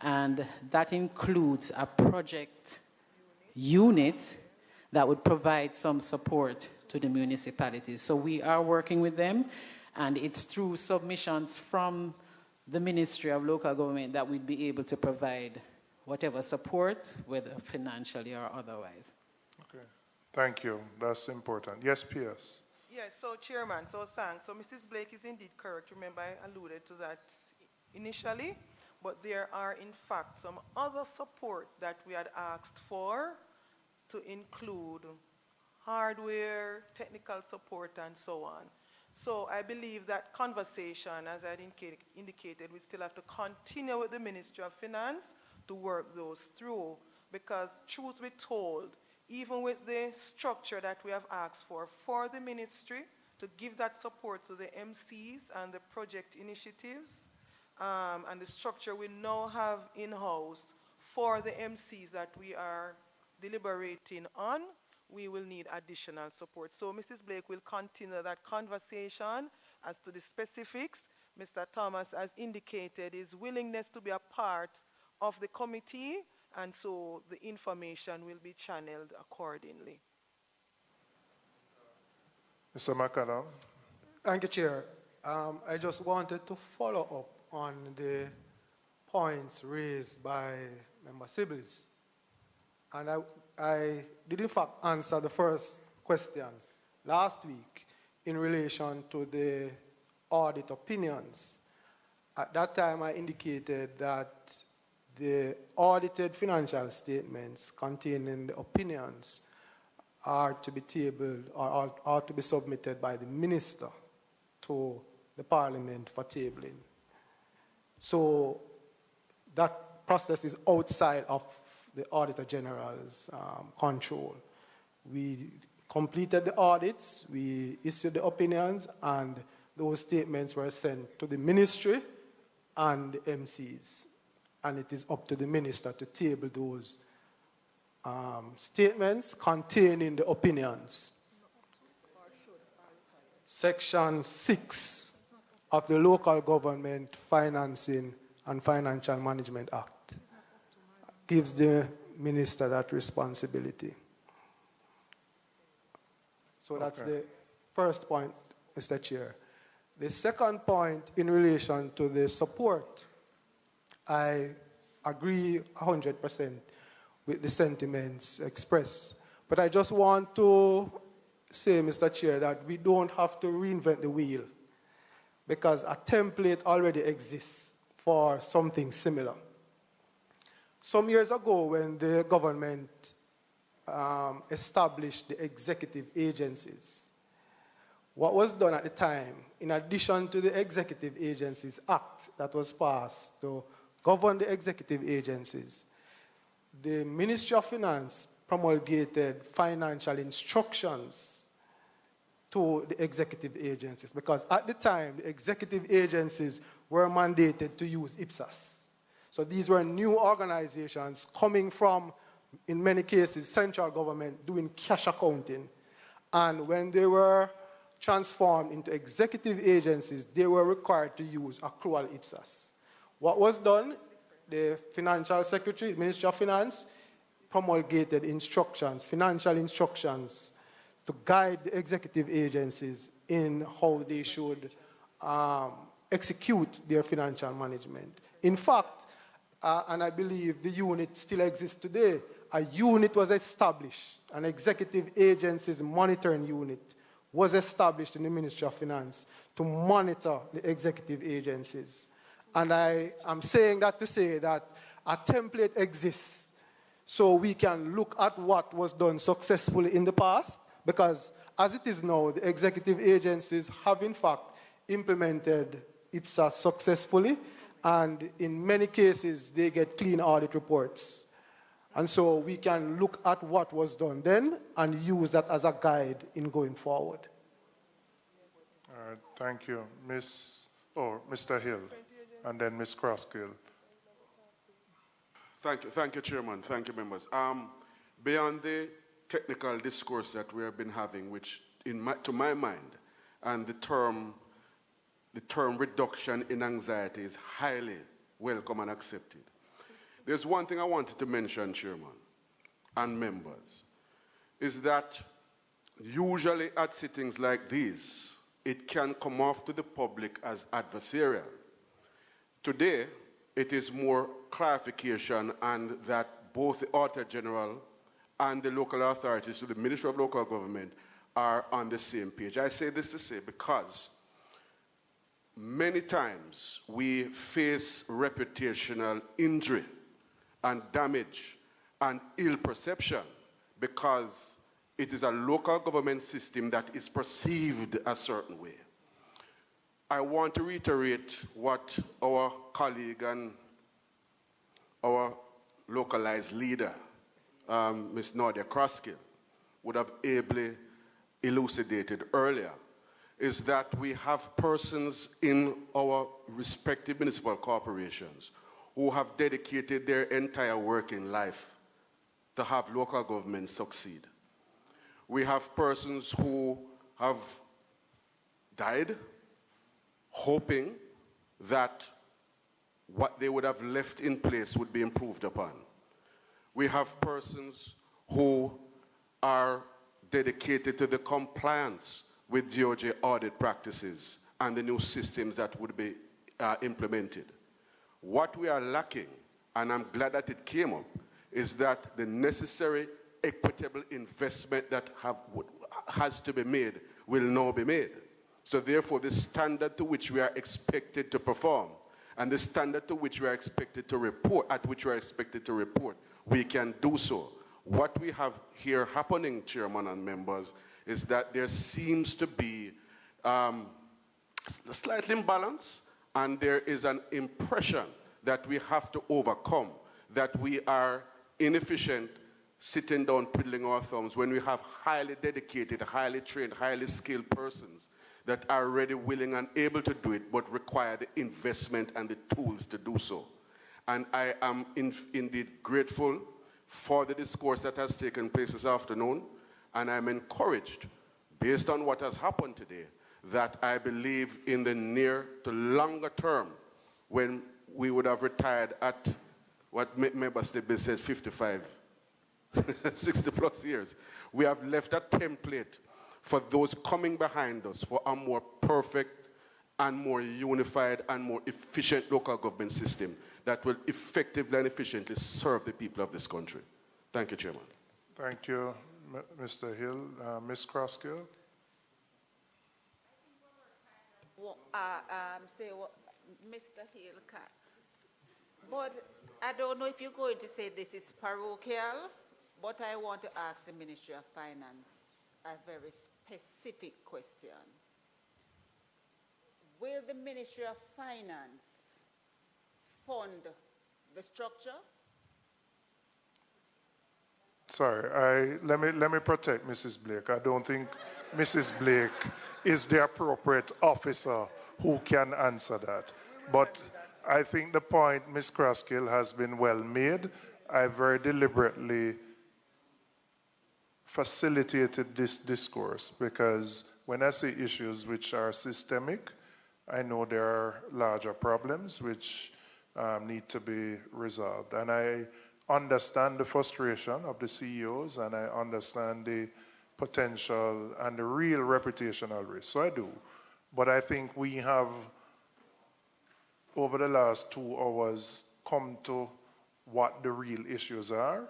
and that includes a project unit that would provide some support to the municipalities. So we are working with them, and it's through submissions from the Ministry of Local Government that we'd be able to provide whatever support, whether financially or otherwise. Okay, thank you. That's important. Yes, PS. Yes, so Chairman, so thanks. So Mrs. Blake is indeed correct. Remember, I alluded to that initially, but there are in fact some other support that we had asked for to include hardware, technical support, and so on. So I believe that conversation, as I indicated, we still have to continue with the Ministry of Finance to work those through, because truth be told, even with the structure that we have asked for the ministry to give that support to the MCs and the project initiatives, and the structure we now have in-house for the MCs that we are deliberating on, we will need additional support. So Mrs. Blake will continue that conversation as to the specifics. Mr. Thomas has indicated his willingness to be a part of the committee, and so the information will be channeled accordingly. Mr. McCallum. Thank you, Chair. I just wanted to follow up on the points raised by Member Sibley's. And I did in fact answer the first question last week in relation to the audit opinions. At that time, I indicated that the audited financial statements containing the opinions are to be tabled or are to be submitted by the minister to the Parliament for tabling. So that process is outside of the Auditor General's control. We completed the audits, we issued the opinions, and those statements were sent to the ministry and the MCs. And it is up to the minister to table those statements containing the opinions. Section 6 of the Local Government Financing and Financial Management Act gives the minister that responsibility. So that's the first point, Mr. Chair. The second point in relation to the support, I agree 100% with the sentiments expressed. But I just want to say, Mr. Chair, that we don't have to reinvent the wheel because a template already exists for something similar. Some years ago, when the government established the executive agencies, what was done at the time, in addition to the Executive Agencies Act that was passed to govern the executive agencies, the Ministry of Finance promulgated financial instructions to the executive agencies because at the time, the executive agencies were mandated to use IPSAS. So these were new organizations coming from, in many cases, central government doing cash accounting. And when they were transformed into executive agencies, they were required to use accrual IPSAS. What was done? The Financial Secretary, Ministry of Finance, promulgated instructions, financial instructions, to guide the executive agencies in how they should execute their financial management. In fact, and I believe the unit still exists today, a unit was established, an executive agencies monitoring unit was established in the Ministry of Finance to monitor the executive agencies. And I am saying that to say that a template exists so we can look at what was done successfully in the past, because as it is now, the executive agencies have in fact implemented IPSAS successfully, and in many cases they get clean audit reports. And so we can look at what was done then and use that as a guide in going forward. All right, thank you. Mr. Hill, and then Ms. Crosskill. Thank you, Chairman. Thank you, members. Beyond the technical discourse that we have been having, which, to my mind, and the term reduction in anxiety is highly welcome and accepted. There's one thing I wanted to mention, Chairman and members, is that usually at sittings like these, it can come off to the public as adversarial. Today, it is more clarification, and that both the Auditor General and the local authorities, so the Ministry of Local Government, are on the same page. I say this to say because many times we face reputational injury and damage and ill perception because it is a local government system that is perceived a certain way. I want to reiterate what our colleague and our localized leader, Ms. Nadia Crosskill, would have ably elucidated earlier, is that we have persons in our respective municipal corporations who have dedicated their entire working life to have local government succeed. We have persons who have died hoping that what they would have left in place would be improved upon. We have persons who are dedicated to the compliance with DOJ audit practices and the new systems that would be implemented. What we are lacking, and I'm glad that it came up, is that the necessary equitable investment that has to be made will now be made. So therefore, the standard to which we are expected to perform and the standard to which we are expected to report, we can do so. What we have here happening, Chairman and members, is that there seems to be a slight imbalance, and there is an impression that we have to overcome, that we are inefficient, sitting down, twiddling our thumbs, when we have highly dedicated, highly trained, highly skilled persons that are ready, willing, and able to do it, but require the investment and the tools to do so. And I am indeed grateful for the discourse that has taken place this afternoon, and I'm encouraged, based on what has happened today, that I believe in the near to longer term, when we would have retired at what Member State said 55, 60 plus years, we have left a template for those coming behind us for a more perfect and more unified and more efficient local government system that will effectively and efficiently serve the people of this country. Thank you, Chairman. Thank you, Mr. Hill. Ms. Croskill? Say what Mr. Hill can. But I don't know if you're going to say this is parochial, but I want to ask the Ministry of Finance a very specific question. Will the Ministry of Finance fund the structure? Sorry, let me protect Mrs. Blake. I don't think Mrs. Blake is the appropriate officer who can answer that. But I think the point Ms. Croskill has been well made. I very deliberately facilitated this discourse because when I see issues which are systemic, I know there are larger problems which need to be resolved. And I understand the frustration of the CEOs, and I understand the potential and the real reputational risk. So I do. But I think we have, over the last 2 hours, come to what the real issues are.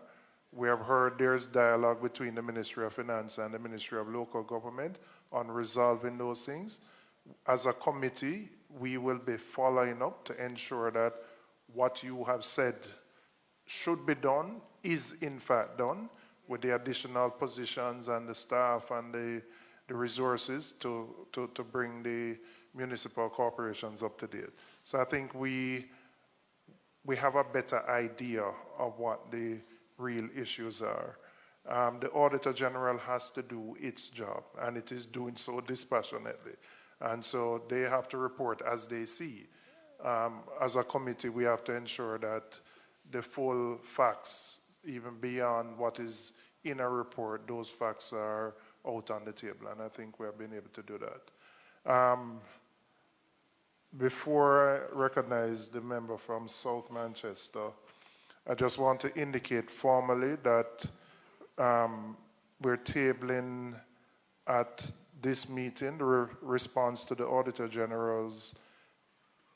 We have heard there's dialogue between the Ministry of Finance and the Ministry of Local Government on resolving those things. As a committee, we will be following up to ensure that what you have said should be done is in fact done, with the additional positions and the staff and the resources to bring the municipal corporations up to date. So I think we have a better idea of what the real issues are. The Auditor General has to do its job, and it is doing so dispassionately. And so they have to report as they see. As a committee, we have to ensure that the full facts, even beyond what is in a report, those facts are out on the table, and I think we have been able to do that. Before I recognize the member from South Manchester, I just want to indicate formally that we're tabling at this meeting the response to the Auditor General's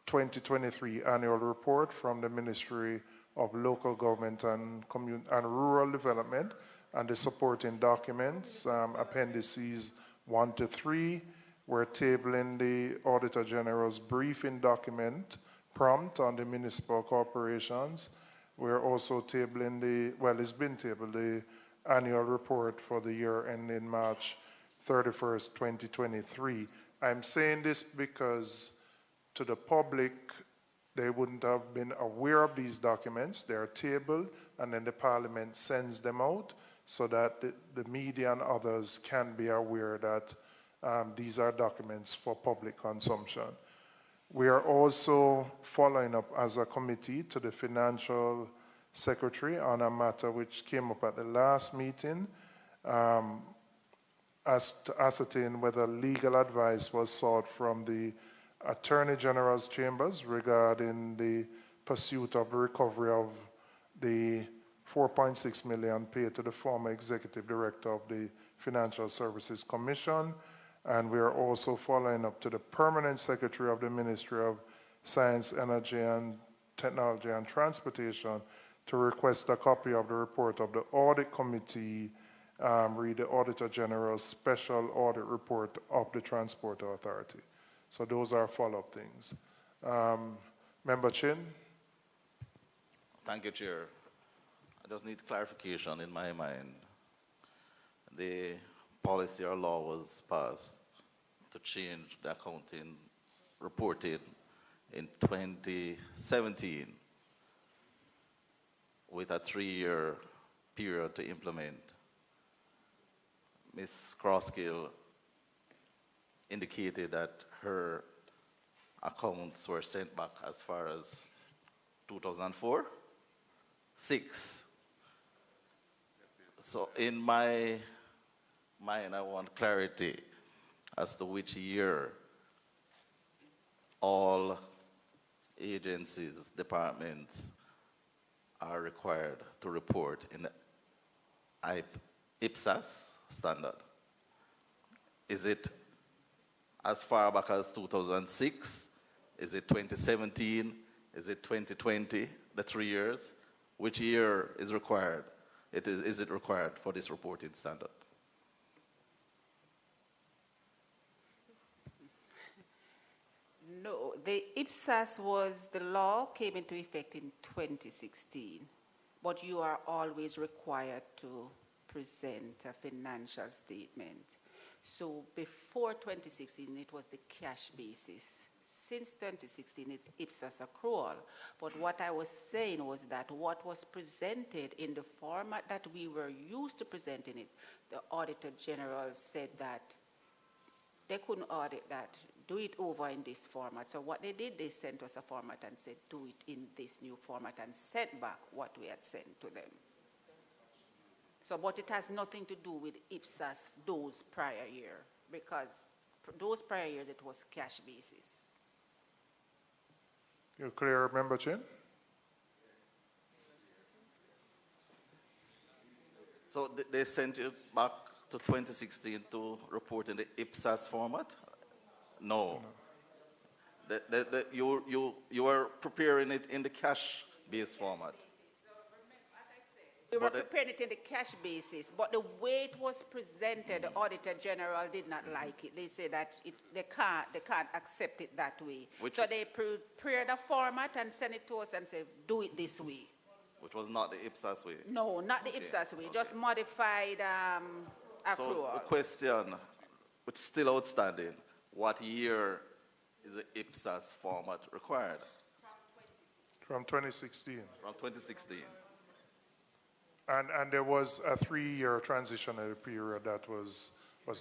2023 annual report from the Ministry of Local Government and Rural Development and the supporting documents, appendices 1 to 3. We're tabling the Auditor General's briefing document prompt on the municipal corporations. We're also tabling it's been tabled, the annual report for the year ending March 31st, 2023. I'm saying this because to the public, they wouldn't have been aware of these documents. They're tabled, and then the Parliament sends them out so that the media and others can be aware that these are documents for public consumption. We are also following up as a committee to the Financial Secretary on a matter which came up at the last meeting, as to ascertain whether legal advice was sought from the Attorney General's chambers regarding the pursuit of the recovery of the 4.6 million paid to the former executive director of the Financial Services Commission. And we are also following up to the permanent secretary of the Ministry of Science, Energy and Technology and Transportation to request a copy of the report of the Audit Committee, read the Auditor General's special audit report of the Transport Authority. So those are follow-up things. Member Chin. Thank you, Chair. I just need clarification in my mind. The policy or law was passed to change the accounting reported in 2017 with a 3-year period to implement. Ms. Crosskill indicated that her accounts were sent back as far as 2004, 6. So in my mind, I want clarity as to which year all agencies, departments are required to report in the IPSAS standard. Is it as far back as 2006? Is it 2017? Is it 2020? The 3 years? Which year is required? Is it required for this reporting standard? No, the IPSAS was, the law came into effect in 2016, but you are always required to present a financial statement. So before 2016, it was the cash basis. Since 2016, it's IPSAS accrual. But what I was saying was that what was presented in the format that we were used to presenting it, the Auditor General said that they couldn't audit that, do it over in this format. So what they did, they sent us a format and said, do it in this new format, and sent back what we had sent to them. So, but it has nothing to do with IPSAS those prior year, because those prior years it was cash basis. You clear, Member Chin? So they sent you back to 2016 to report in the IPSAS format? No. You were preparing it in the cash-based format. We were preparing it in the cash basis, but the way it was presented, the Auditor General did not like it. They said that they can't accept it that way. So they prepared a format and sent it to us and said, do it this way. Which was not the IPSAS way? No, not the IPSAS way, just modified accrual. So the question, which is still outstanding, what year is the IPSAS format required? From 2016. From 2016. And there was a 3-year transitional period that was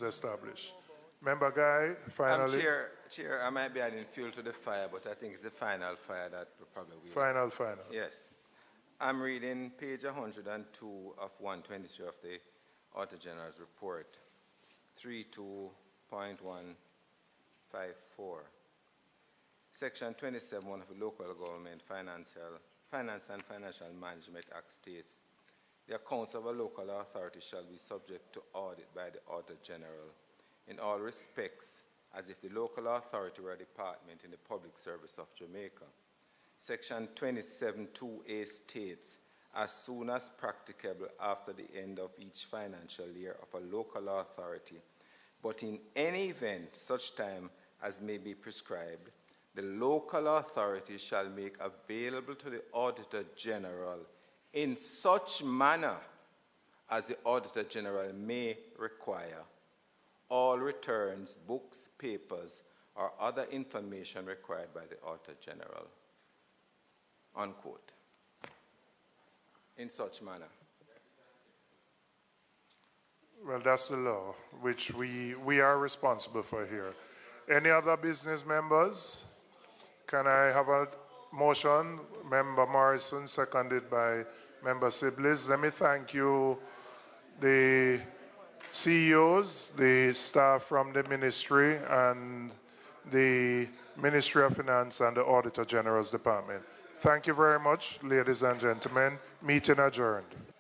established. Member Guy, finally. Chair, I might be adding fuel to the fire, but I think it's the final fire that probably will. Final. Yes. I'm reading page 102 of 123 of the Auditor General's report, 32.154. Section 27 of the Local Government Finance and Financial Management Act states, the accounts of a local authority shall be subject to audit by the Auditor General in all respects as if the local authority were a department in the public service of Jamaica. Section 27.2a states, as soon as practicable after the end of each financial year of a local authority, but in any event such time as may be prescribed, the local authority shall make available to the Auditor General in such manner as the Auditor General may require all returns, books, papers, or other information required by the Auditor General. Unquote. In such manner. Well, that's the law, which we are responsible for here. Any other business members? Can I have a motion? Member Morrison, seconded by Member Sibley's. Let me thank you, the CEOs, the staff from the ministry, and the Ministry of Finance and the Auditor General's Department. Thank you very much, ladies and gentlemen. Meeting adjourned.